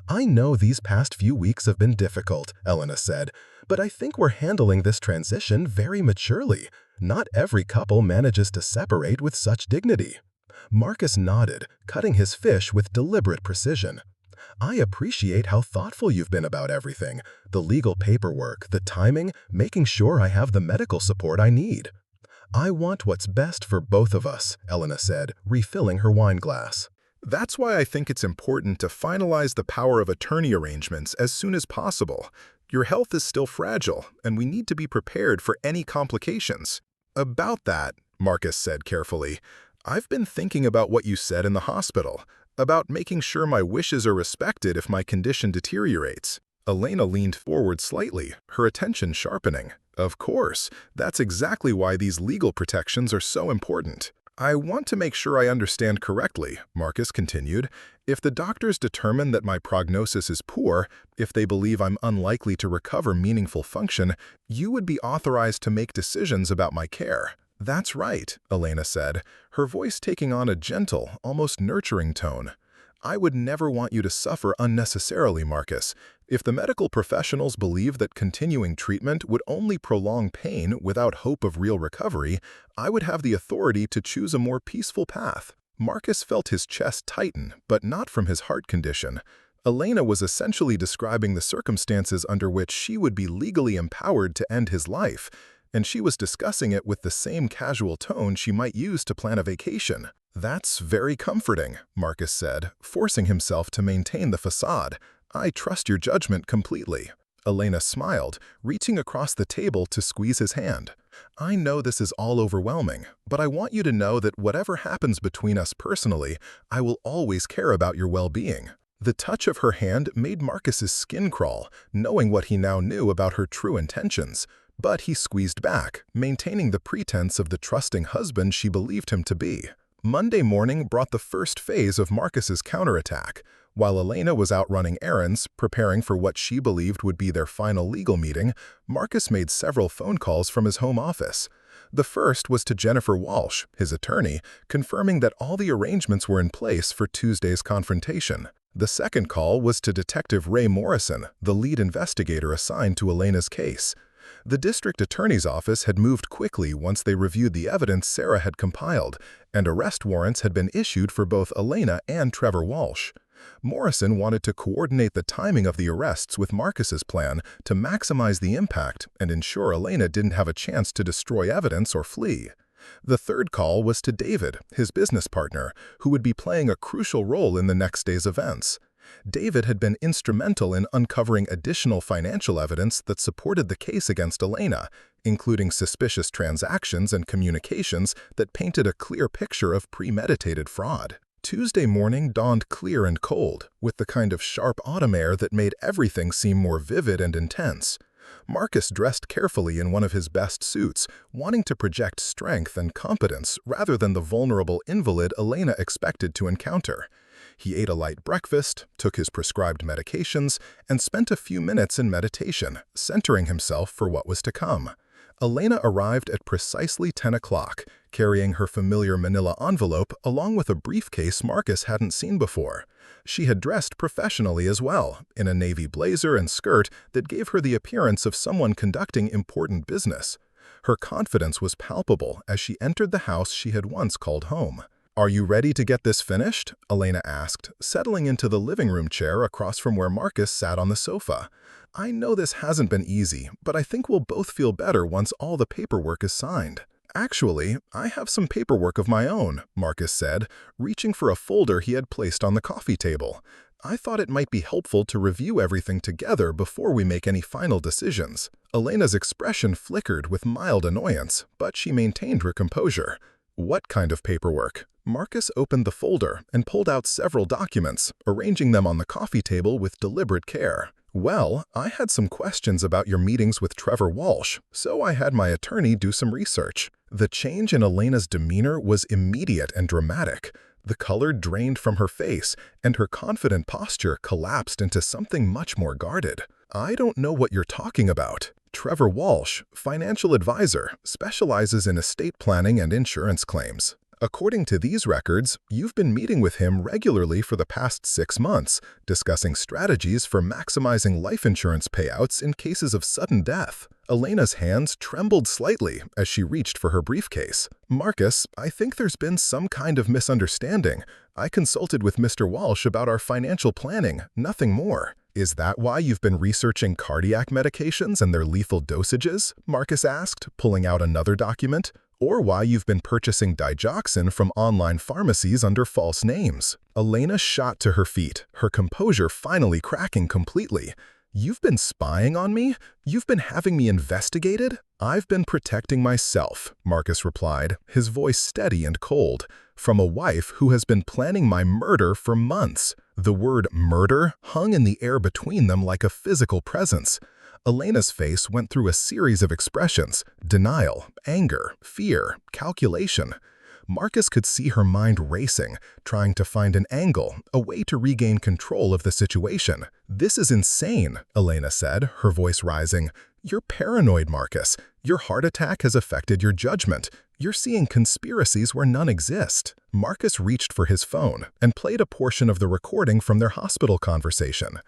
S1: "I know these past few weeks have been difficult," Elena said, "but I think we're handling this transition very maturely. Not every couple manages to separate with such dignity." Marcus nodded, cutting his fish with deliberate precision. "I appreciate how thoughtful you've been about everything, the legal paperwork, the timing, making sure I have the medical support I need." "I want what's best for both of us," Elena said, refilling her wine glass.
S2: That's why I think it's important to finalize the power of attorney arrangements as soon as possible. Your health is still fragile, and we need to be prepared for any complications. About that, Marcus said carefully, I've been thinking about what you said in the hospital, about making sure my wishes are respected if my condition deteriorates. Elena leaned forward slightly, her attention sharpening. Of course, that's exactly why these legal protections are so important. I want to make sure I understand correctly, Marcus continued. If the doctors determine that my prognosis is poor, if they believe I'm unlikely to recover meaningful function, you would be authorized to make decisions about my care. That's right, Elena said, her voice taking on a gentle, almost nurturing tone. I would never want you to suffer unnecessarily, Marcus. If the medical professionals believe that continuing treatment would only prolong pain without hope of real recovery, I would have the authority to choose a more peaceful path. Marcus felt his chest tighten, but not from his heart condition. Elena was essentially describing the circumstances under which she would be legally empowered to end his life, and she was discussing it with the same casual tone she might use to plan a vacation. That's very comforting, Marcus said, forcing himself to maintain the facade. I trust your judgment completely. Elena smiled, reaching across the table to squeeze his hand. I know this is all overwhelming, but I want you to know that whatever happens between us personally, I will always care about your well-being. The touch of her hand made Marcus's skin crawl, knowing what he now knew about her true intentions. But he squeezed back, maintaining the pretense of the trusting husband she believed him to be. Monday morning brought the first phase of Marcus's counterattack. While Elena was out running errands, preparing for what she believed would be their final legal meeting, Marcus made several phone calls from his home office. The first was to Jennifer Walsh, his attorney, confirming that all the arrangements were in place for Tuesday's confrontation. The second call was to Detective Ray Morrison, the lead investigator assigned to Elena's case. The district attorney's office had moved quickly once they reviewed the evidence Sarah had compiled, and arrest warrants had been issued for both Elena and Trevor Walsh. Morrison wanted to coordinate the timing of the arrests with Marcus's plan to maximize the impact and ensure Elena didn't have a chance to destroy evidence or flee. The third call was to David, his business partner, who would be playing a crucial role in the next day's events. David had been instrumental in uncovering additional financial evidence that supported the case against Elena, including suspicious transactions and communications that painted a clear picture of premeditated fraud. Tuesday morning dawned clear and cold, with the kind of sharp autumn air that made everything seem more vivid and intense. Marcus dressed carefully in one of his best suits, wanting to project strength and competence rather than the vulnerable invalid Elena expected to encounter. He ate a light breakfast, took his prescribed medications, and spent a few minutes in meditation, centering himself for what was to come. Elena arrived at precisely 10 o'clock, carrying her familiar manila envelope along with a briefcase Marcus hadn't seen before. She had dressed professionally as well, in a navy blazer and skirt that gave her the appearance of someone conducting important business. Her confidence was palpable as she entered the house she had once called home. "Are you ready to get this finished?" Elena asked, settling into the living room chair across from where Marcus sat on the sofa. "I know this hasn't been easy, but I think we'll both feel better once all the paperwork is signed." "Actually, I have some paperwork of my own," Marcus said, reaching for a folder he had placed on the coffee table. "I thought it might be helpful to review everything together before we make any final decisions." Elena's expression flickered with mild annoyance, but she maintained her composure. "What kind of paperwork?" Marcus opened the folder and pulled out several documents, arranging them on the coffee table with deliberate care. "Well, I had some questions about your meetings with Trevor Walsh, so I had my attorney do some research." The change in Elena's demeanor was immediate and dramatic. The color drained from her face, and her confident posture collapsed into something much more guarded. "I don't know what you're talking about." Trevor Walsh, financial advisor, specializes in estate planning and insurance claims. According to these records, you've been meeting with him regularly for the past 6 months, discussing strategies for maximizing life insurance payouts in cases of sudden death. Elena's hands trembled slightly as she reached for her briefcase. "Marcus, I think there's been some kind of misunderstanding. I consulted with Mr. Walsh about our financial planning, nothing more." "Is that why you've been researching cardiac medications and their lethal dosages?" Marcus asked, pulling out another document. "Or why you've been purchasing digoxin from online pharmacies under false names?" Elena shot to her feet, her composure finally cracking completely. "You've been spying on me? You've been having me investigated?" "I've been protecting myself," Marcus replied, his voice steady and cold, "from a wife who has been planning my murder for months." The word murder hung in the air between them like a physical presence. Elena's face went through a series of expressions: denial, anger, fear, calculation. Marcus could see her mind racing, trying to find an angle, a way to regain control of the situation. "This is insane," Elena said, her voice rising. "You're paranoid, Marcus. Your heart attack has affected your judgment. You're seeing conspiracies where none exist." Marcus reached for his phone and played a portion of the recording from their hospital conversation.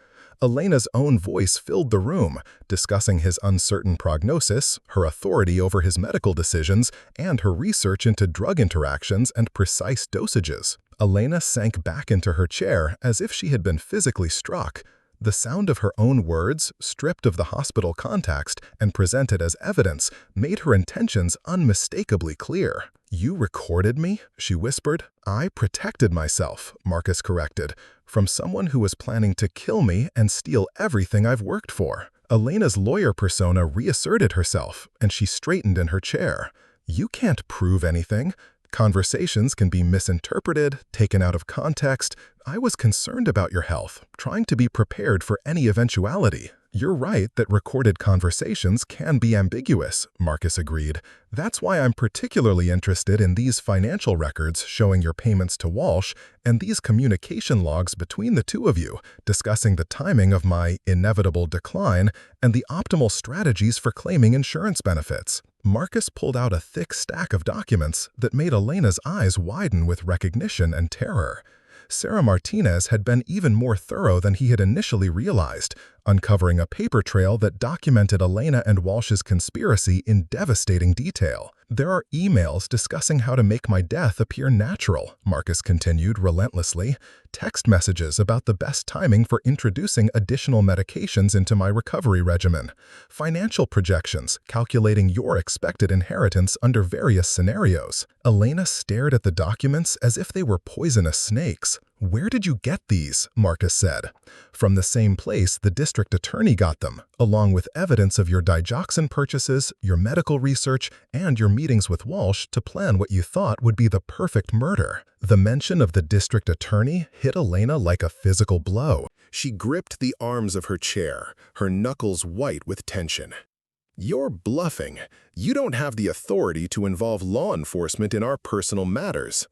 S2: Elena's own voice filled the room, discussing his uncertain prognosis, her authority over his medical decisions, and her research into drug interactions and precise dosages. Elena sank back into her chair as if she had been physically struck. The sound of her own words, stripped of the hospital context and presented as evidence, made her intentions unmistakably clear. "You recorded me?" she whispered. "I protected myself," Marcus corrected, "from someone who was planning to kill me and steal everything I've worked for." Elena's lawyer persona reasserted herself, and she straightened in her chair. "You can't prove anything. Conversations can be misinterpreted, taken out of context. I was concerned about your health, trying to be prepared for any eventuality." "You're right that recorded conversations can be ambiguous," Marcus agreed. "That's why I'm particularly interested in these financial records showing your payments to Walsh and these communication logs between the two of you, discussing the timing of my inevitable decline and the optimal strategies for claiming insurance benefits." Marcus pulled out a thick stack of documents that made Elena's eyes widen with recognition and terror. Sarah Martinez had been even more thorough than he had initially realized, uncovering a paper trail that documented Elena and Walsh's conspiracy in devastating detail. "There are emails discussing how to make my death appear natural," Marcus continued relentlessly, "text messages about the best timing for introducing additional medications into my recovery regimen, financial projections calculating your expected inheritance under various scenarios." Elena stared at the documents as if they were poisonous snakes. "Where did you get these?" Marcus said. "From the same place the district attorney got them, along with evidence of your digoxin purchases, your medical research, and your meetings with Walsh to plan what you thought would be the perfect murder." The mention of the district attorney hit Elena like a physical blow.
S1: She gripped the arms of her chair, her knuckles white with tension. "You're bluffing. You don't have the authority to involve law enforcement in our personal matters."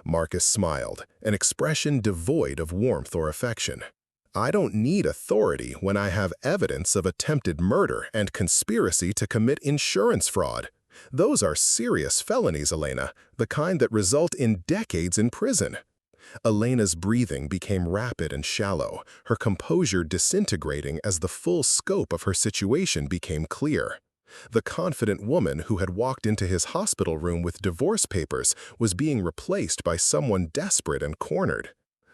S1: Marcus smiled, an expression devoid of warmth or affection. "I don't need authority when I have evidence of attempted murder and conspiracy to commit insurance fraud. Those are serious felonies, Elena, the kind that result in decades in prison." Elena's breathing became rapid and shallow, her composure disintegrating as the full scope of her situation became clear. The confident woman who had walked into his hospital room with divorce papers was being replaced by someone desperate and cornered.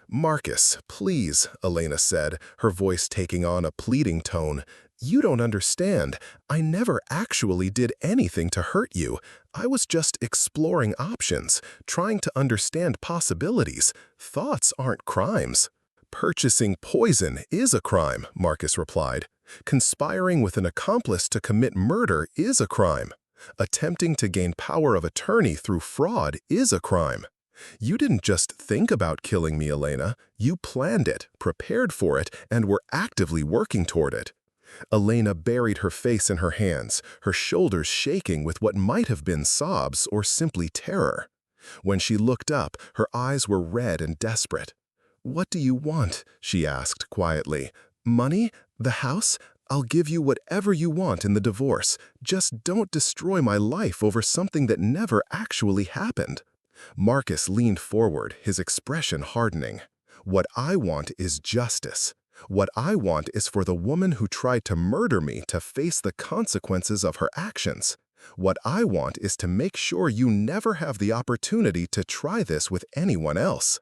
S1: "Marcus, please," Elena said, her voice taking on a pleading tone. "You don't understand. I never actually did anything to hurt you. I was just exploring options, trying to understand possibilities. Thoughts aren't crimes." "Purchasing poison is a crime," Marcus replied. "Conspiring with an accomplice to commit murder is a crime. Attempting to gain power of attorney through fraud is a crime. You didn't just think about killing me, Elena. You planned it, prepared for it, and were actively working toward it." Elena buried her face in her hands, her shoulders shaking with what might have been sobs or simply terror. When she looked up, her eyes were red and desperate. "What do you want?" she asked quietly. "Money? The house? I'll give you whatever you want in the divorce. Just don't destroy my life over something that never actually happened." Marcus leaned forward, his expression hardening. "What I want is justice. What I want is for the woman who tried to murder me to face the consequences of her actions. What I want is to make sure you never have the opportunity to try this with anyone else."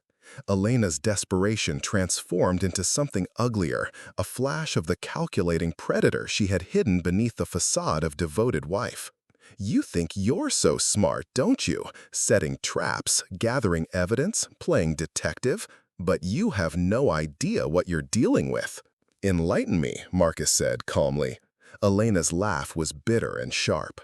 S1: Elena's desperation transformed into something uglier, a flash of the calculating predator she had hidden beneath the facade of devoted wife. "You think you're so smart, don't you? Setting traps, gathering evidence, playing detective? But you have no idea what you're dealing with." "Enlighten me," Marcus said calmly. Elena's laugh was bitter and sharp.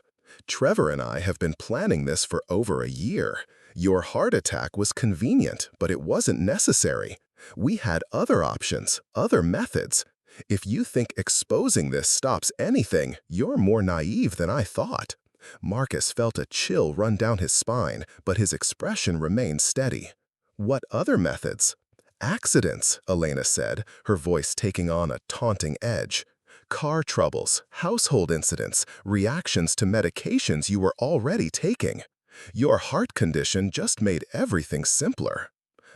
S1: "Trevor and I have been planning this for over a year. Your heart attack was convenient, but it wasn't necessary. We had other options, other methods. If you think exposing this stops anything, you're more naive than I thought.
S2: Marcus felt a chill run down his spine, but his expression remained steady. What other methods? Accidents, Elena said, her voice taking on a taunting edge. Car troubles, household incidents, reactions to medications you were already taking. Your heart condition just made everything simpler.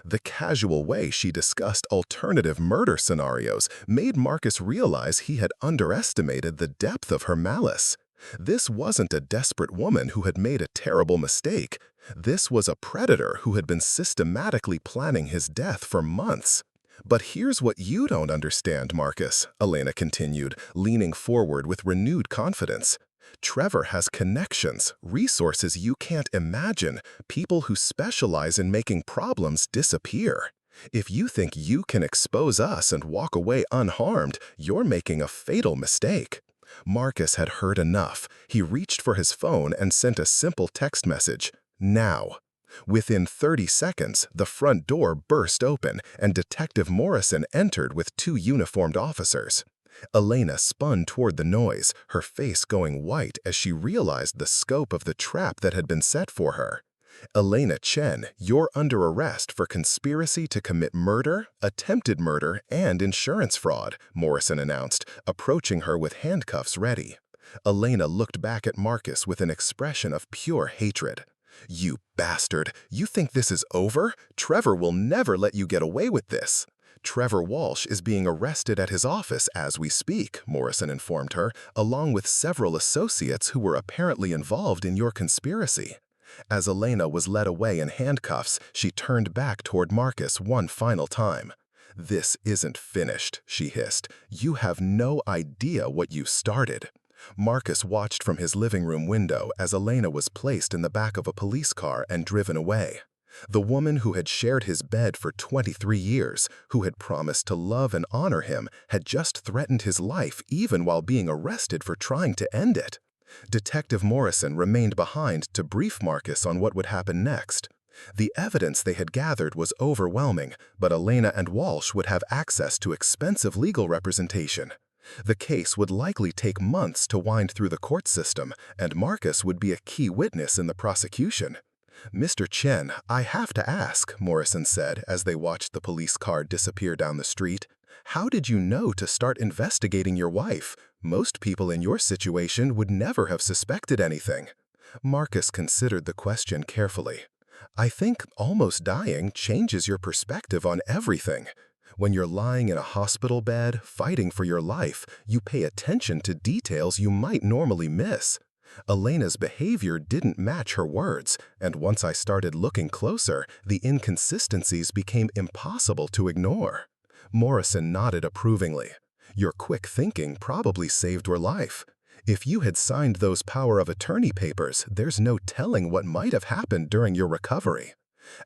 S2: The casual way she discussed alternative murder scenarios made Marcus realize he had underestimated the depth of her malice. This wasn't a desperate woman who had made a terrible mistake. This was a predator who had been systematically planning his death for months. But here's what you don't understand, Marcus, Elena continued, leaning forward with renewed confidence. Trevor has connections, resources you can't imagine, people who specialize in making problems disappear. If you think you can expose us and walk away unharmed, you're making a fatal mistake. Marcus had heard enough. He reached for his phone and sent a simple text message, "Now." Within 30 seconds, the front door burst open and Detective Morrison entered with 2 uniformed officers. Elena spun toward the noise, her face going white as she realized the scope of the trap that had been set for her. "Elena Chen, you're under arrest for conspiracy to commit murder, attempted murder, and insurance fraud," Morrison announced, approaching her with handcuffs ready. Elena looked back at Marcus with an expression of pure hatred. "You bastard! You think this is over? Trevor will never let you get away with this." "Trevor Walsh is being arrested at his office as we speak," Morrison informed her, along with several associates who were apparently involved in your conspiracy. As Elena was led away in handcuffs, she turned back toward Marcus one final time. "This isn't finished," she hissed. "You have no idea what you started." Marcus watched from his living room window as Elena was placed in the back of a police car and driven away. The woman who had shared his bed for 23 years, who had promised to love and honor him, had just threatened his life even while being arrested for trying to end it. Detective Morrison remained behind to brief Marcus on what would happen next. The evidence they had gathered was overwhelming, but Elena and Walsh would have access to expensive legal representation. The case would likely take months to wind through the court system, and Marcus would be a key witness in the prosecution. "Mr. Chen, I have to ask," Morrison said as they watched the police car disappear down the street. "How did you know to start investigating your wife? Most people in your situation would never have suspected anything." Marcus considered the question carefully. "I think almost dying changes your perspective on everything. When you're lying in a hospital bed, fighting for your life, you pay attention to details you might normally miss. Elena's behavior didn't match her words, and once I started looking closer, the inconsistencies became impossible to ignore." Morrison nodded approvingly. "Your quick thinking probably saved your life. If you had signed those power of attorney papers, there's no telling what might have happened during your recovery."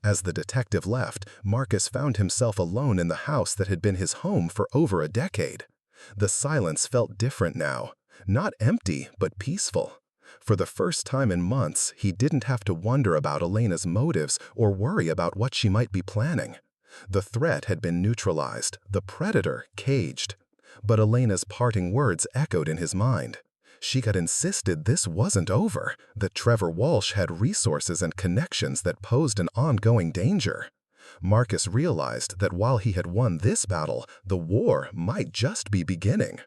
S2: As the detective left, Marcus found himself alone in the house that had been his home for over a decade. The silence felt different now, not empty, but peaceful. For the first time in months, he didn't have to wonder about Elena's motives or worry about what she might be planning. The threat had been neutralized, the predator caged. But Elena's parting words echoed in his mind. She had insisted this wasn't over, that Trevor Walsh had resources and connections that posed an ongoing danger. Marcus realized that while he had won this battle, the war might just be beginning.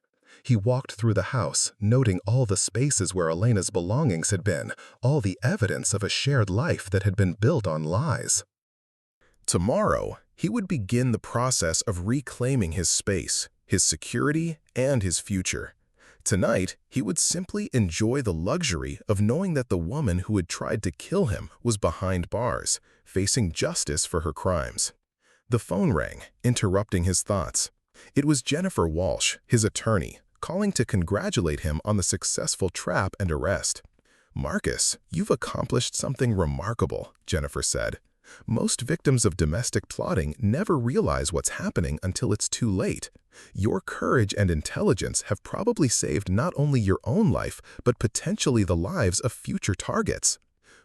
S2: He walked through the house, noting all the spaces where Elena's belongings had been, all the evidence of a shared life that had been built on lies. Tomorrow, he would begin the process of reclaiming his space, his security, and his future. Tonight, he would simply enjoy the luxury of knowing that the woman who had tried to kill him was behind bars, facing justice for her crimes. The phone rang, interrupting his thoughts. It was Jennifer Walsh, his attorney, calling to congratulate him on the successful trap and arrest. "Marcus, you've accomplished something remarkable," Jennifer said. "Most victims of domestic plotting never realize what's happening until it's too late. Your courage and intelligence have probably saved not only your own life, but potentially the lives of future targets."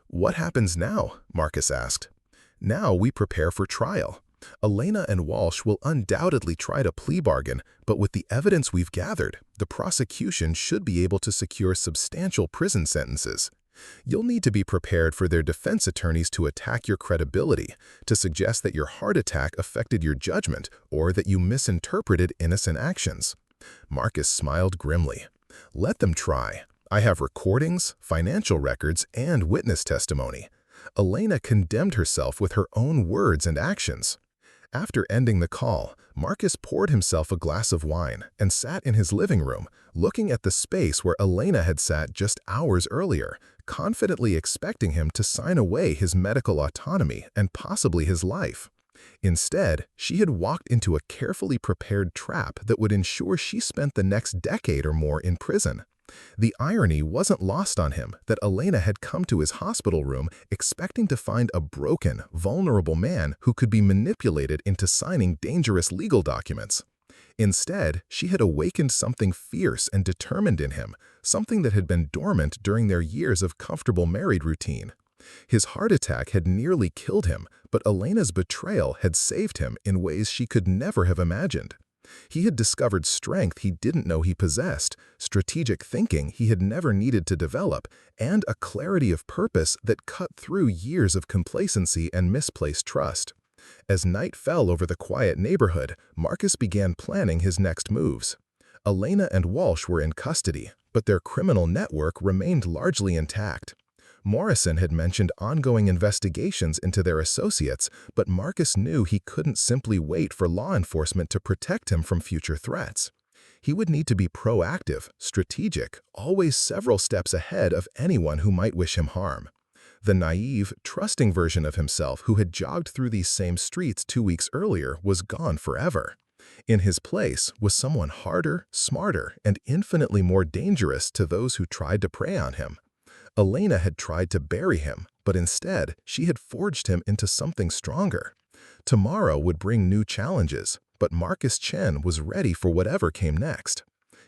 S2: "What happens now?" Marcus asked. "Now we prepare for trial. Elena and Walsh will undoubtedly try to plea bargain, but with the evidence we've gathered, the prosecution should be able to secure substantial prison sentences. You'll need to be prepared for their defense attorneys to attack your credibility, to suggest that your heart attack affected your judgment or that you misinterpreted innocent actions. Marcus smiled grimly. Let them try. I have recordings, financial records, and witness testimony. Elena condemned herself with her own words and actions. After ending the call, Marcus poured himself a glass of wine and sat in his living room, looking at the space where Elena had sat just hours earlier, confidently expecting him to sign away his medical autonomy and possibly his life. Instead, she had walked into a carefully prepared trap that would ensure she spent the next decade or more in prison. The irony wasn't lost on him that Elena had come to his hospital room expecting to find a broken, vulnerable man who could be manipulated into signing dangerous legal documents. Instead, she had awakened something fierce and determined in him, something that had been dormant during their years of comfortable married routine. His heart attack had nearly killed him, but Elena's betrayal had saved him in ways she could never have imagined. He had discovered strength he didn't know he possessed, strategic thinking he had never needed to develop, and a clarity of purpose that cut through years of complacency and misplaced trust. As night fell over the quiet neighborhood, Marcus began planning his next moves. Elena and Walsh were in custody, but their criminal network remained largely intact. Morrison had mentioned ongoing investigations into their associates, but Marcus knew he couldn't simply wait for law enforcement to protect him from future threats. He would need to be proactive, strategic, always several steps ahead of anyone who might wish him harm. The naive, trusting version of himself who had jogged through these same streets 2 weeks earlier was gone forever. In his place was someone harder, smarter, and infinitely more dangerous to those who tried to prey on him. Elena had tried to bury him, but instead, she had forged him into something stronger. Tomorrow would bring new challenges, but Marcus Chen was ready for whatever came next.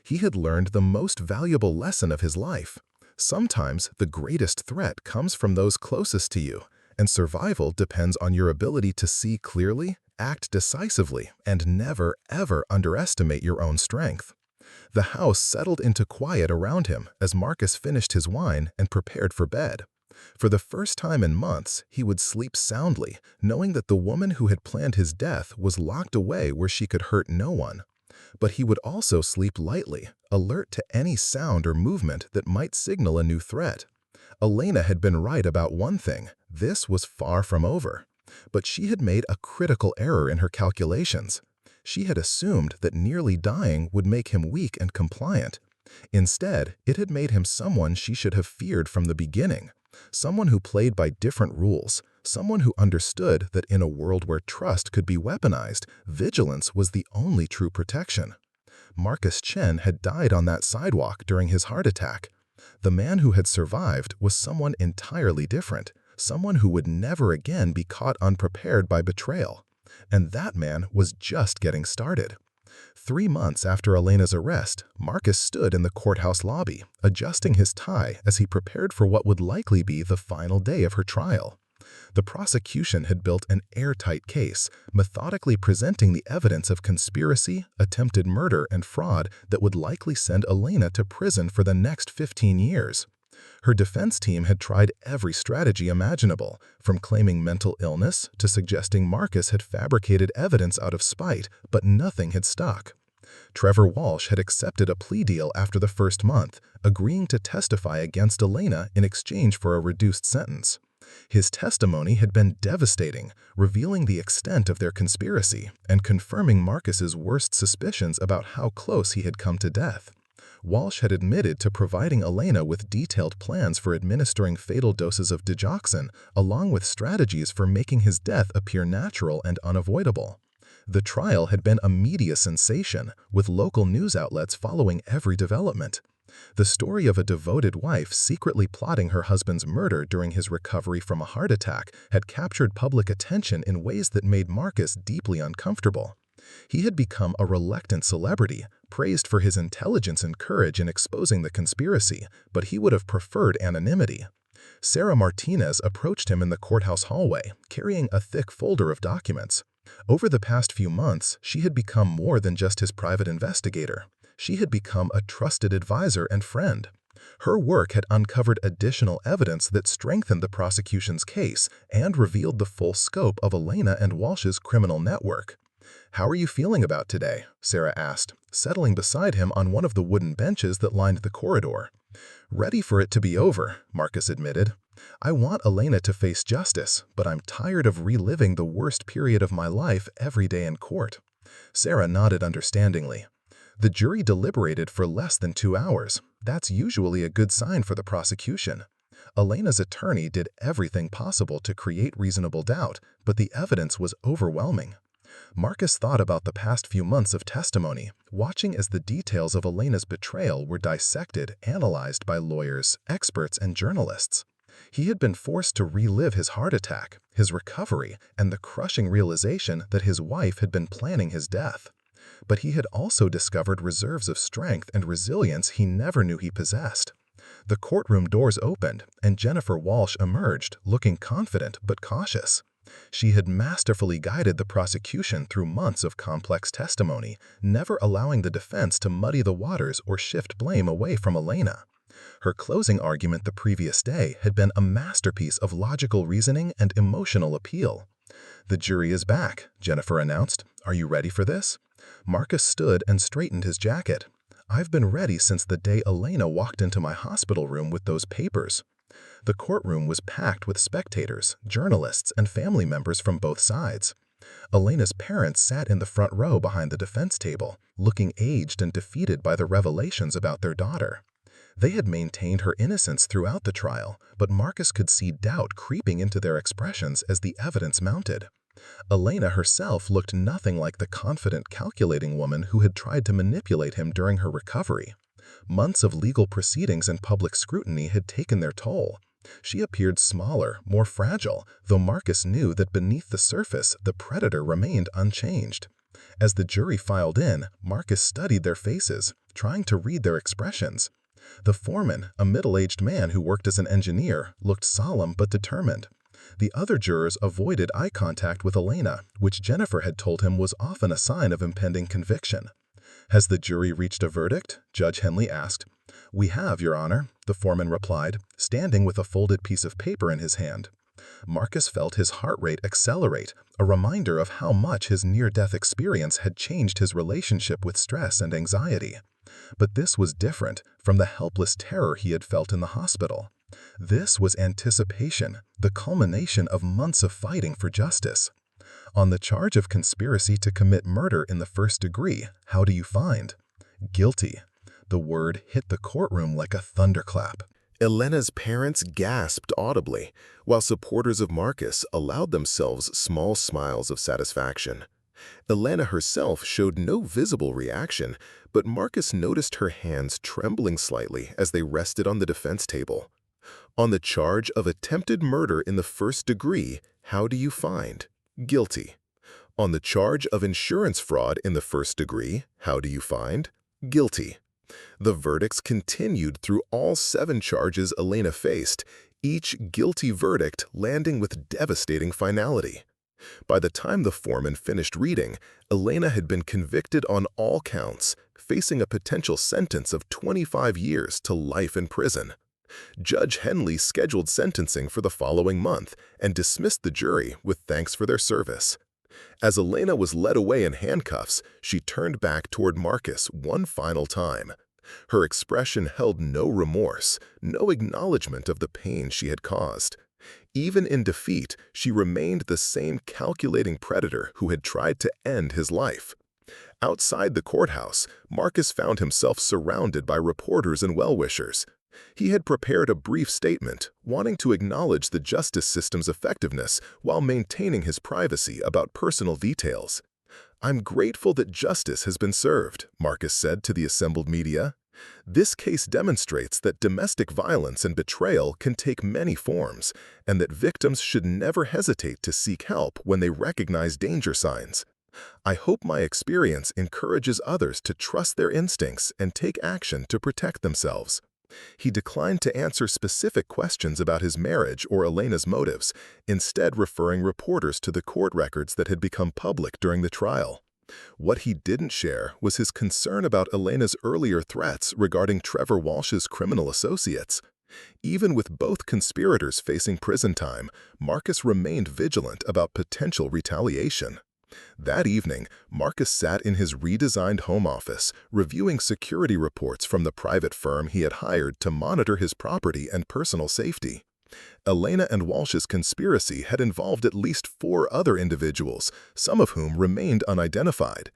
S2: He had learned the most valuable lesson of his life. Sometimes the greatest threat comes from those closest to you, and survival depends on your ability to see clearly, act decisively, and never, ever underestimate your own strength. The house settled into quiet around him as Marcus finished his wine and prepared for bed. For the first time in months, he would sleep soundly, knowing that the woman who had planned his death was locked away where she could hurt no one. But he would also sleep lightly, alert to any sound or movement that might signal a new threat. Elena had been right about one thing: this was far from over. But she had made a critical error in her calculations. She had assumed that nearly dying would make him weak and compliant. Instead, it had made him someone she should have feared from the beginning. Someone who played by different rules. Someone who understood that in a world where trust could be weaponized, vigilance was the only true protection. Marcus Chen had died on that sidewalk during his heart attack. The man who had survived was someone entirely different, someone who would never again be caught unprepared by betrayal. And that man was just getting started. 3 months after Elena's arrest, Marcus stood in the courthouse lobby, adjusting his tie as he prepared for what would likely be the final day of her trial. The prosecution had built an airtight case, methodically presenting the evidence of conspiracy, attempted murder, and fraud that would likely send Elena to prison for the next 15 years. Her defense team had tried every strategy imaginable, from claiming mental illness to suggesting Marcus had fabricated evidence out of spite, but nothing had stuck. Trevor Walsh had accepted a plea deal after the first month, agreeing to testify against Elena in exchange for a reduced sentence. His testimony had been devastating, revealing the extent of their conspiracy and confirming Marcus's worst suspicions about how close he had come to death. Walsh had admitted to providing Elena with detailed plans for administering fatal doses of digoxin, along with strategies for making his death appear natural and unavoidable. The trial had been a media sensation, with local news outlets following every development. The story of a devoted wife secretly plotting her husband's murder during his recovery from a heart attack had captured public attention in ways that made Marcus deeply uncomfortable. He had become a reluctant celebrity, praised for his intelligence and courage in exposing the conspiracy, but he would have preferred anonymity. Sarah Martinez approached him in the courthouse hallway, carrying a thick folder of documents. Over the past few months, she had become more than just his private investigator. She had become a trusted advisor and friend.
S1: Her work had uncovered additional evidence that strengthened the prosecution's case and revealed the full scope of Elena and Walsh's criminal network. "How are you feeling about today?" Sarah asked, settling beside him on one of the wooden benches that lined the corridor. "Ready for it to be over," Marcus admitted. "I want Elena to face justice, but I'm tired of reliving the worst period of my life every day in court." Sarah nodded understandingly. "The jury deliberated for less than 2 hours. That's usually a good sign for the prosecution. Elena's attorney did everything possible to create reasonable doubt, but the evidence was overwhelming." Marcus thought about the past few months of testimony, watching as the details of Elena's betrayal were dissected, analyzed by lawyers, experts, and journalists. He had been forced to relive his heart attack, his recovery, and the crushing realization that his wife had been planning his death. But he had also discovered reserves of strength and resilience he never knew he possessed. The courtroom doors opened, and Jennifer Walsh emerged, looking confident but cautious. She had masterfully guided the prosecution through months of complex testimony, never allowing the defense to muddy the waters or shift blame away from Elena. Her closing argument the previous day had been a masterpiece of logical reasoning and emotional appeal. "The jury is back," Jennifer announced. "Are you ready for this?" Marcus stood and straightened his jacket. "I've been ready since the day Elena walked into my hospital room with those papers." The courtroom was packed with spectators, journalists, and family members from both sides. Elena's parents sat in the front row behind the defense table, looking aged and defeated by the revelations about their daughter. They had maintained her innocence throughout the trial, but Marcus could see doubt creeping into their expressions as the evidence mounted. Elena herself looked nothing like the confident, calculating woman who had tried to manipulate him during her recovery. Months of legal proceedings and public scrutiny had taken their toll. She appeared smaller, more fragile, though Marcus knew that beneath the surface, the predator remained unchanged. As the jury filed in, Marcus studied their faces, trying to read their expressions. The foreman, a middle-aged man who worked as an engineer, looked solemn but determined. The other jurors avoided eye contact with Elena, which Jennifer had told him was often a sign of impending conviction. "Has the jury reached a verdict?" Judge Henley asked. "We have, Your Honor," the foreman replied, standing with a folded piece of paper in his hand. Marcus felt his heart rate accelerate, a reminder of how much his near-death experience had changed his relationship with stress and anxiety. But this was different from the helpless terror he had felt in the hospital. This was anticipation, the culmination of months of fighting for justice. "On the charge of conspiracy to commit murder in the first degree, how do you find?" "Guilty." The word hit the courtroom like a thunderclap.
S2: Elena's parents gasped audibly, while supporters of Marcus allowed themselves small smiles of satisfaction. Elena herself showed no visible reaction, but Marcus noticed her hands trembling slightly as they rested on the defense table. "On the charge of attempted murder in the first degree, how do you find?" "Guilty." "On the charge of insurance fraud in the first degree, how do you find?" "Guilty." The verdicts continued through all 7 charges Elena faced, each guilty verdict landing with devastating finality. By the time the foreman finished reading, Elena had been convicted on all counts, facing a potential sentence of 25 years to life in prison. Judge Henley scheduled sentencing for the following month and dismissed the jury with thanks for their service. As Elena was led away in handcuffs, she turned back toward Marcus one final time. Her expression held no remorse, no acknowledgement of the pain she had caused. Even in defeat, she remained the same calculating predator who had tried to end his life. Outside the courthouse, Marcus found himself surrounded by reporters and well-wishers. He had prepared a brief statement, wanting to acknowledge the justice system's effectiveness while maintaining his privacy about personal details. "I'm grateful that justice has been served," Marcus said to the assembled media. "This case demonstrates that domestic violence and betrayal can take many forms, and that victims should never hesitate to seek help when they recognize danger signs. I hope my experience encourages others to trust their instincts and take action to protect themselves." He declined to answer specific questions about his marriage or Elena's motives, instead referring reporters to the court records that had become public during the trial. What he didn't share was his concern about Elena's earlier threats regarding Trevor Walsh's criminal associates. Even with both conspirators facing prison time, Marcus remained vigilant about potential retaliation. That evening, Marcus sat in his redesigned home office, reviewing security reports from the private firm he had hired to monitor his property and personal safety. Elena and Walsh's conspiracy had involved at least 4 other individuals, some of whom remained unidentified.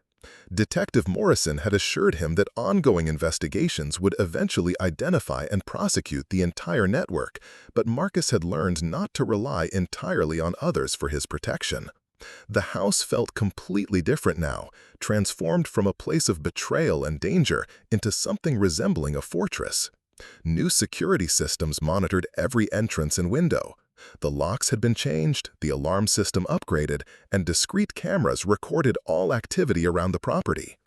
S2: Detective Morrison had assured him that ongoing investigations would eventually identify and prosecute the entire network, but Marcus had learned not to rely entirely on others for his protection. The house felt completely different now, transformed from a place of betrayal and danger into something resembling a fortress. New security systems monitored every entrance and window. The locks had been changed, the alarm system upgraded, and discrete cameras recorded all activity around the property.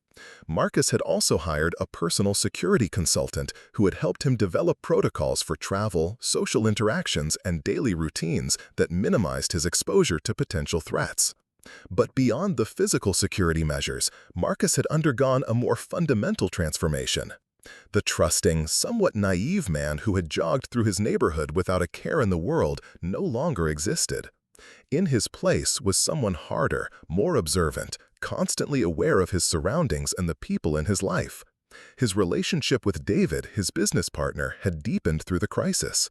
S2: Marcus had also hired a personal security consultant who had helped him develop protocols for travel, social interactions, and daily routines that minimized his exposure to potential threats. But beyond the physical security measures, Marcus had undergone a more fundamental transformation. The trusting, somewhat naive man who had jogged through his neighborhood without a care in the world no longer existed. In his place was someone harder, more observant, constantly aware of his surroundings and the people in his life. His relationship with David, his business partner, had deepened through the crisis.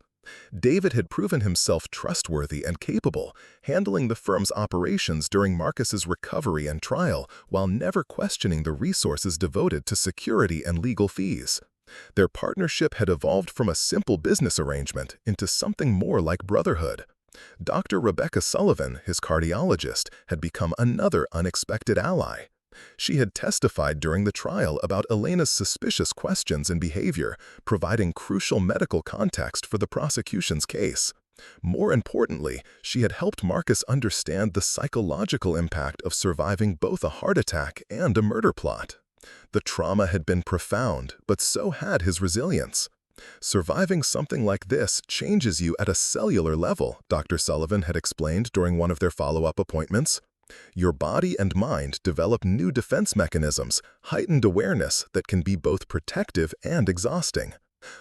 S2: David had proven himself trustworthy and capable, handling the firm's operations during Marcus's recovery and trial while never questioning the resources devoted to security and legal fees. Their partnership had evolved from a simple business arrangement into something more like brotherhood. Dr. Rebecca Sullivan, his cardiologist, had become another unexpected ally. She had testified during the trial about Elena's suspicious questions and behavior, providing crucial medical context for the prosecution's case. More importantly, she had helped Marcus understand the psychological impact of surviving both a heart attack and a murder plot. The trauma had been profound, but so had his resilience. Surviving something like this changes you at a cellular level, Dr. Sullivan had explained during one of their follow-up appointments. Your body and mind develop new defense mechanisms, heightened awareness that can be both protective and exhausting.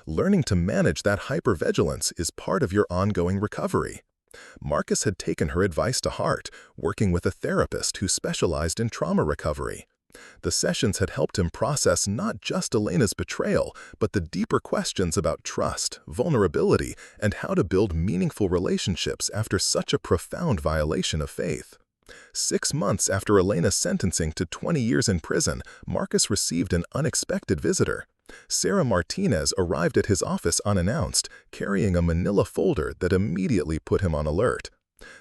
S2: Learning to manage that hypervigilance is part of your ongoing recovery. Marcus had taken her advice to heart, working with a therapist who specialized in trauma recovery. The sessions had helped him process not just Elena's betrayal, but the deeper questions about trust, vulnerability, and how to build meaningful relationships after such a profound violation of faith. 6 months after Elena's sentencing to 20 years in prison, Marcus received an unexpected visitor. Sarah Martinez arrived at his office unannounced, carrying a manila folder that immediately put him on alert.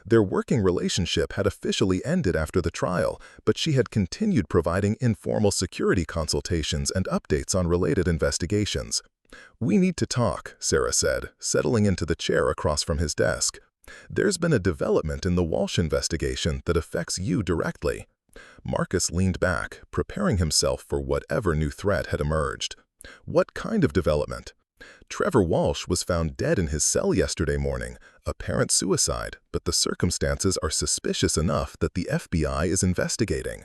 S2: Their working relationship had officially ended after the trial, but she had continued providing informal security consultations and updates on related investigations. "We need to talk," Sarah said, settling into the chair across from his desk. "There's been a development in the Walsh investigation that affects you directly." Marcus leaned back, preparing himself for whatever new threat had emerged. "What kind of development?" "Trevor Walsh was found dead in his cell yesterday morning, apparent suicide, but the circumstances are suspicious enough that the FBI is investigating."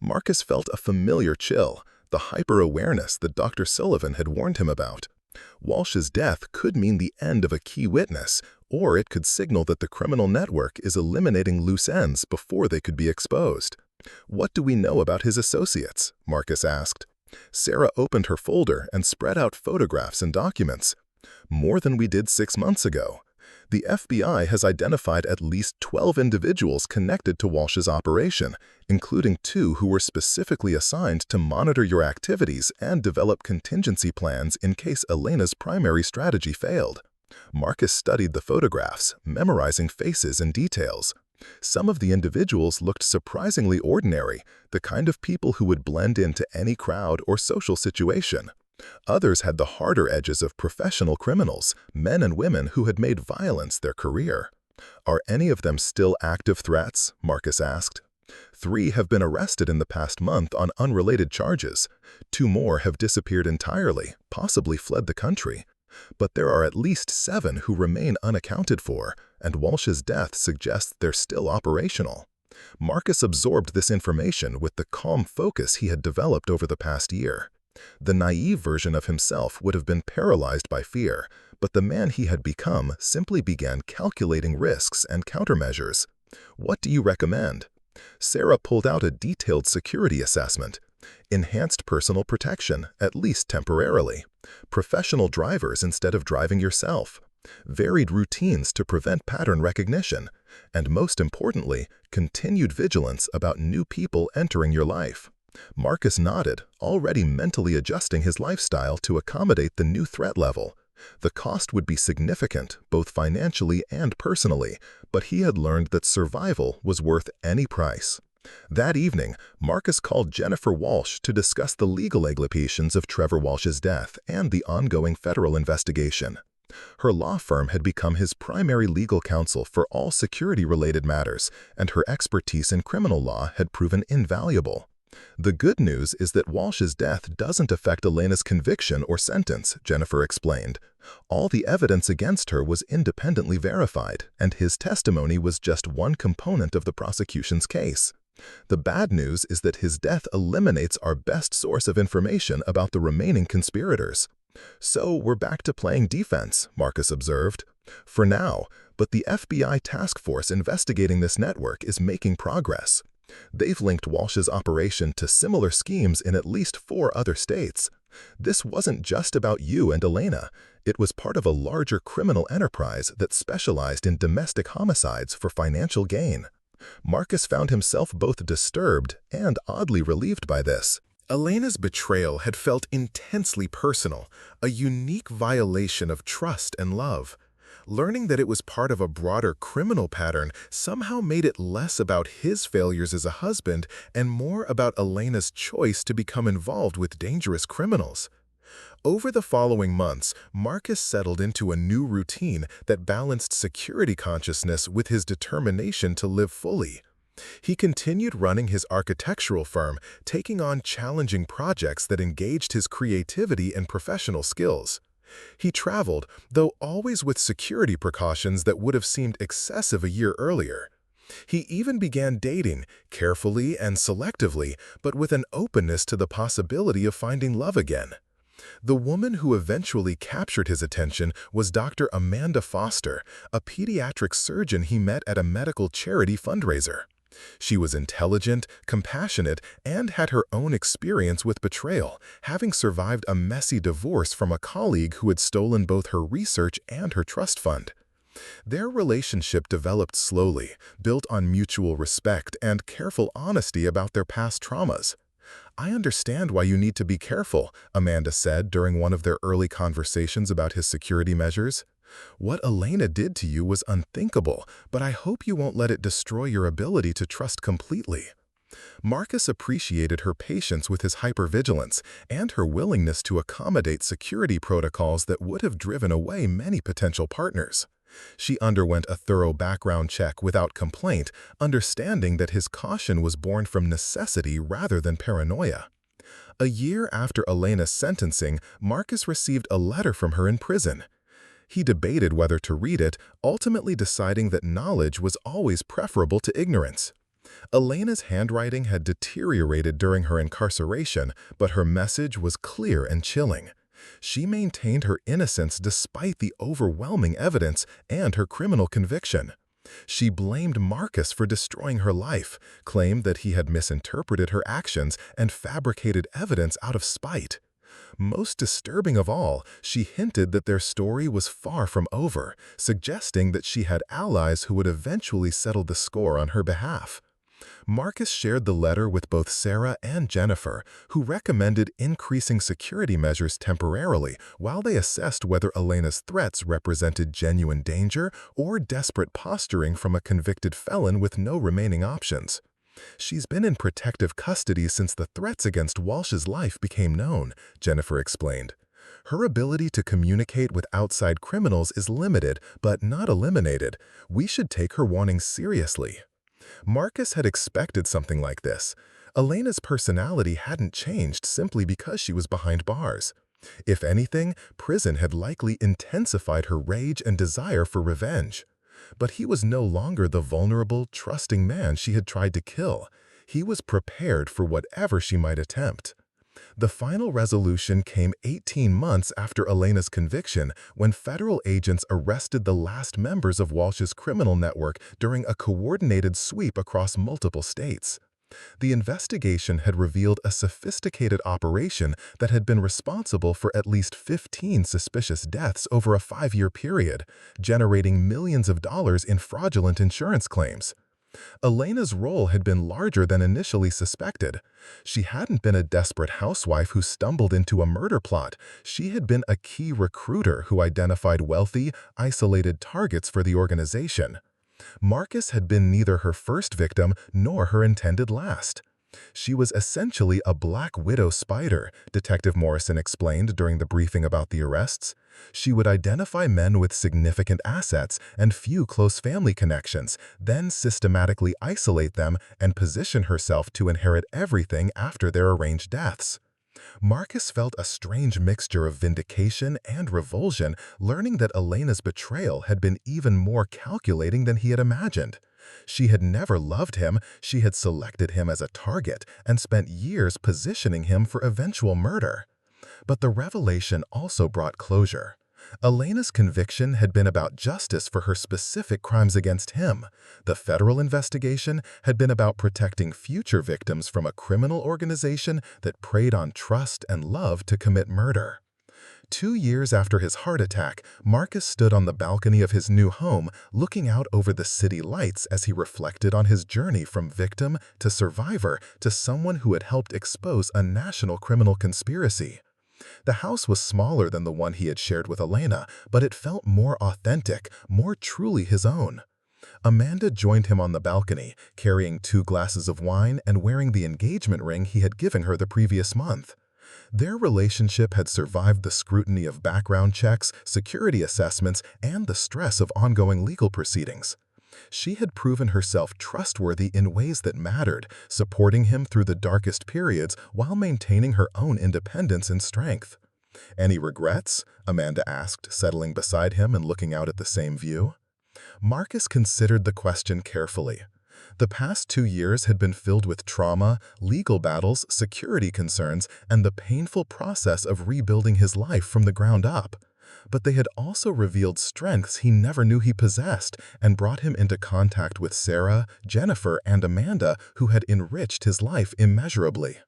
S2: Marcus felt a familiar chill, the hyper-awareness that Dr. Sullivan had warned him about. Walsh's death could mean the end of a key witness, or it could signal that the criminal network is eliminating loose ends before they could be exposed. "What do we know about his associates?" Marcus asked. Sarah opened her folder and spread out photographs and documents. "More than we did 6 months ago. The FBI has identified at least 12 individuals connected to Walsh's operation, including 2 who were specifically assigned to monitor your activities and develop contingency plans in case Elena's primary strategy failed." Marcus studied the photographs, memorizing faces and details. Some of the individuals looked surprisingly ordinary, the kind of people who would blend into any crowd or social situation. Others had the harder edges of professional criminals, men and women who had made violence their career. "Are any of them still active threats?" Marcus asked. 3 have been arrested in the past month on unrelated charges. 2 more have disappeared entirely, possibly fled the country. But there are at least 7 who remain unaccounted for, and Walsh's death suggests they're still operational. Marcus absorbed this information with the calm focus he had developed over the past year. The naive version of himself would have been paralyzed by fear, but the man he had become simply began calculating risks and countermeasures. What do you recommend? Sarah pulled out a detailed security assessment. Enhanced personal protection, at least temporarily. Professional drivers instead of driving yourself. Varied routines to prevent pattern recognition. And most importantly, continued vigilance about new people entering your life. Marcus nodded, already mentally adjusting his lifestyle to accommodate the new threat level. The cost would be significant, both financially and personally, but he had learned that survival was worth any price. That evening, Marcus called Jennifer Walsh to discuss the legal implications of Trevor Walsh's death and the ongoing federal investigation. Her law firm had become his primary legal counsel for all security-related matters, and her expertise in criminal law had proven invaluable. The good news is that Walsh's death doesn't affect Elena's conviction or sentence, Jennifer explained. All the evidence against her was independently verified, and his testimony was just one component of the prosecution's case. The bad news is that his death eliminates our best source of information about the remaining conspirators. So we're back to playing defense, Marcus observed. For now, but the FBI task force investigating this network is making progress. They've linked Walsh's operation to similar schemes in at least 4 other states. This wasn't just about you and Elena. It was part of a larger criminal enterprise that specialized in domestic homicides for financial gain. Marcus found himself both disturbed and oddly relieved by this.
S1: Elena's betrayal had felt intensely personal, a unique violation of trust and love. Learning that it was part of a broader criminal pattern somehow made it less about his failures as a husband and more about Elena's choice to become involved with dangerous criminals. Over the following months, Marcus settled into a new routine that balanced security consciousness with his determination to live fully. He continued running his architectural firm, taking on challenging projects that engaged his creativity and professional skills. He traveled, though always with security precautions that would have seemed excessive a year earlier. He even began dating, carefully and selectively, but with an openness to the possibility of finding love again. The woman who eventually captured his attention was Dr. Amanda Foster, a pediatric surgeon he met at a medical charity fundraiser. She was intelligent, compassionate, and had her own experience with betrayal, having survived a messy divorce from a colleague who had stolen both her research and her trust fund. Their relationship developed slowly, built on mutual respect and careful honesty about their past traumas. "I understand why you need to be careful," Amanda said during one of their early conversations about his security measures. "What Elena did to you was unthinkable, but I hope you won't let it destroy your ability to trust completely." Marcus appreciated her patience with his hypervigilance and her willingness to accommodate security protocols that would have driven away many potential partners. She underwent a thorough background check without complaint, understanding that his caution was born from necessity rather than paranoia. A year after Elena's sentencing, Marcus received a letter from her in prison. He debated whether to read it, ultimately deciding that knowledge was always preferable to ignorance. Elena's handwriting had deteriorated during her incarceration, but her message was clear and chilling. She maintained her innocence despite the overwhelming evidence and her criminal conviction. She blamed Marcus for destroying her life, claimed that he had misinterpreted her actions and fabricated evidence out of spite. Most disturbing of all, she hinted that their story was far from over, suggesting that she had allies who would eventually settle the score on her behalf. Marcus shared the letter with both Sarah and Jennifer, who recommended increasing security measures temporarily while they assessed whether Elena's threats represented genuine danger or desperate posturing from a convicted felon with no remaining options. "She's been in protective custody since the threats against Walsh's life became known," Jennifer explained. "Her ability to communicate with outside criminals is limited, but not eliminated. We should take her warnings seriously." Marcus had expected something like this. Elena's personality hadn't changed simply because she was behind bars. If anything, prison had likely intensified her rage and desire for revenge.
S2: But he was no longer the vulnerable, trusting man she had tried to kill. He was prepared for whatever she might attempt. The final resolution came 18 months after Elena's conviction, when federal agents arrested the last members of Walsh's criminal network during a coordinated sweep across multiple states. The investigation had revealed a sophisticated operation that had been responsible for at least 15 suspicious deaths over a 5-year period, generating millions of dollars in fraudulent insurance claims. Elena's role had been larger than initially suspected. She hadn't been a desperate housewife who stumbled into a murder plot. She had been a key recruiter who identified wealthy, isolated targets for the organization. Marcus had been neither her first victim nor her intended last. She was essentially a Black Widow spider, Detective Morrison explained during the briefing about the arrests. She would identify men with significant assets and few close family connections, then systematically isolate them and position herself to inherit everything after their arranged deaths. Marcus felt a strange mixture of vindication and revulsion, learning that Elena's betrayal had been even more calculating than he had imagined. She had never loved him, she had selected him as a target and spent years positioning him for eventual murder. But the revelation also brought closure. Elena's conviction had been about justice for her specific crimes against him. The federal investigation had been about protecting future victims from a criminal organization that preyed on trust and love to commit murder. 2 years after his heart attack, Marcus stood on the balcony of his new home, looking out over the city lights as he reflected on his journey from victim to survivor to someone who had helped expose a national criminal conspiracy. The house was smaller than the one he had shared with Elena, but it felt more authentic, more truly his own. Amanda joined him on the balcony, carrying 2 glasses of wine and wearing the engagement ring he had given her the previous month. Their relationship had survived the scrutiny of background checks, security assessments, and the stress of ongoing legal proceedings. She had proven herself trustworthy in ways that mattered, supporting him through the darkest periods while maintaining her own independence and strength. "Any regrets?" Amanda asked, settling beside him and looking out at the same view. Marcus considered the question carefully. The past 2 years had been filled with trauma, legal battles, security concerns, and the painful process of rebuilding his life from the ground up. But they had also revealed strengths he never knew he possessed and brought him into contact with Sarah, Jennifer, and Amanda, who had enriched his life immeasurably.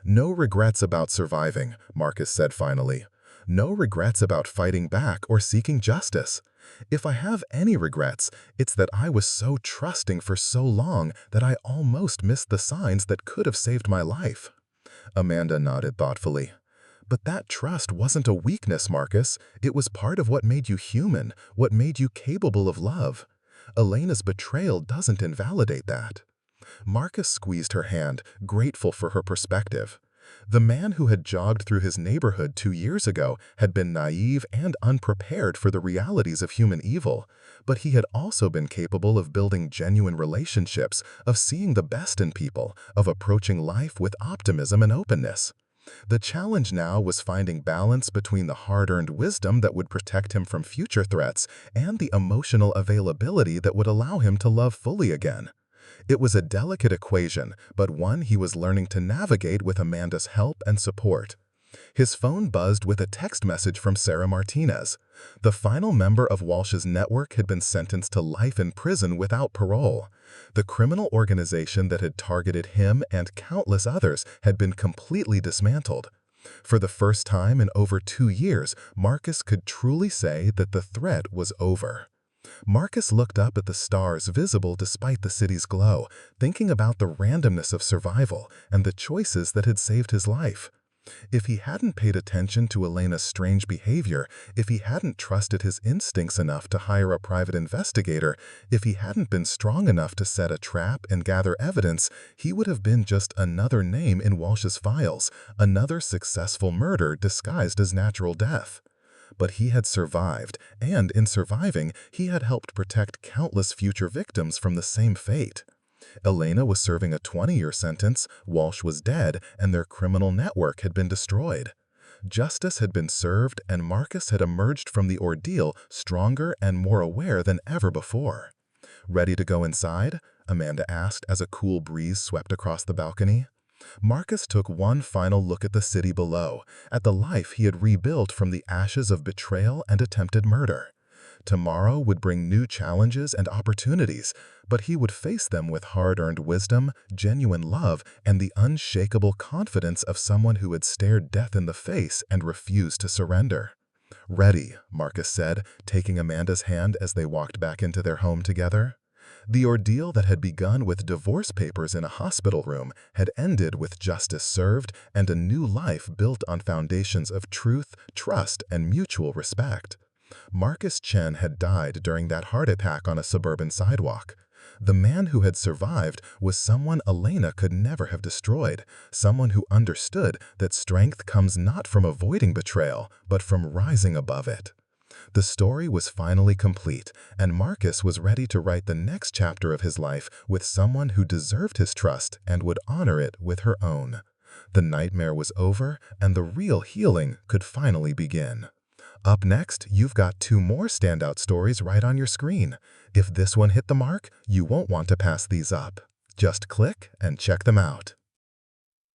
S2: "No regrets about surviving," Marcus said finally. "No regrets about fighting back or seeking justice. If I have any regrets, it's that I was so trusting for so long that I almost missed the signs that could have saved my life." Amanda nodded thoughtfully. "But that trust wasn't a weakness, Marcus. It was part of what made you human, what made you capable of love. Elena's betrayal doesn't invalidate that." Marcus squeezed her hand, grateful for her perspective. The man who had jogged through his neighborhood 2 years ago had been naive and unprepared for the realities of human evil, but he had also been capable of building genuine relationships, of seeing the best in people, of approaching life with optimism and openness. The challenge now was finding balance between the hard-earned wisdom that would protect him from future threats and the emotional availability that would allow him to love fully again. It was a delicate equation, but one he was learning to navigate with Amanda's help and support. His phone buzzed with a text message from Sarah Martinez. The final member of Walsh's network had been sentenced to life in prison without parole. The criminal organization that had targeted him and countless others had been completely dismantled. For the first time in over 2 years, Marcus could truly say that the threat was over. Marcus looked up at the stars visible despite the city's glow, thinking about the randomness of survival and the choices that had saved his life. If he hadn't paid attention to Elena's strange behavior, if he hadn't trusted his instincts enough to hire a private investigator, if he hadn't been strong enough to set a trap and gather evidence, he would have been just another name in Walsh's files, another successful murder disguised as natural death. But he had survived, and in surviving, he had helped protect countless future victims from the same fate. Elena was serving a 20-year sentence, Walsh was dead, and their criminal network had been destroyed. Justice had been served, and Marcus had emerged from the ordeal stronger and more aware than ever before. "Ready to go inside?" Amanda asked as a cool breeze swept across the balcony. Marcus took one final look at the city below, at the life he had rebuilt from the ashes of betrayal and attempted murder. Tomorrow would bring new challenges and opportunities, but he would face them with hard-earned wisdom, genuine love, and the unshakable confidence of someone who had stared death in the face and refused to surrender. "Ready," Marcus said, taking Amanda's hand as they walked back into their home together. The ordeal that had begun with divorce papers in a hospital room had ended with justice served and a new life built on foundations of truth, trust, and mutual respect. Marcus Chen had died during that heart attack on a suburban sidewalk. The man who had survived was someone Elena could never have destroyed, someone who understood that strength comes not from avoiding betrayal, but from rising above it. The story was finally complete, and Marcus was ready to write the next chapter of his life with someone who deserved his trust and would honor it with her own. The nightmare was over, and the real healing could finally begin. Up next, you've got 2 more standout stories right on your screen. If this one hit the mark, you won't want to pass these up. Just click and check them out.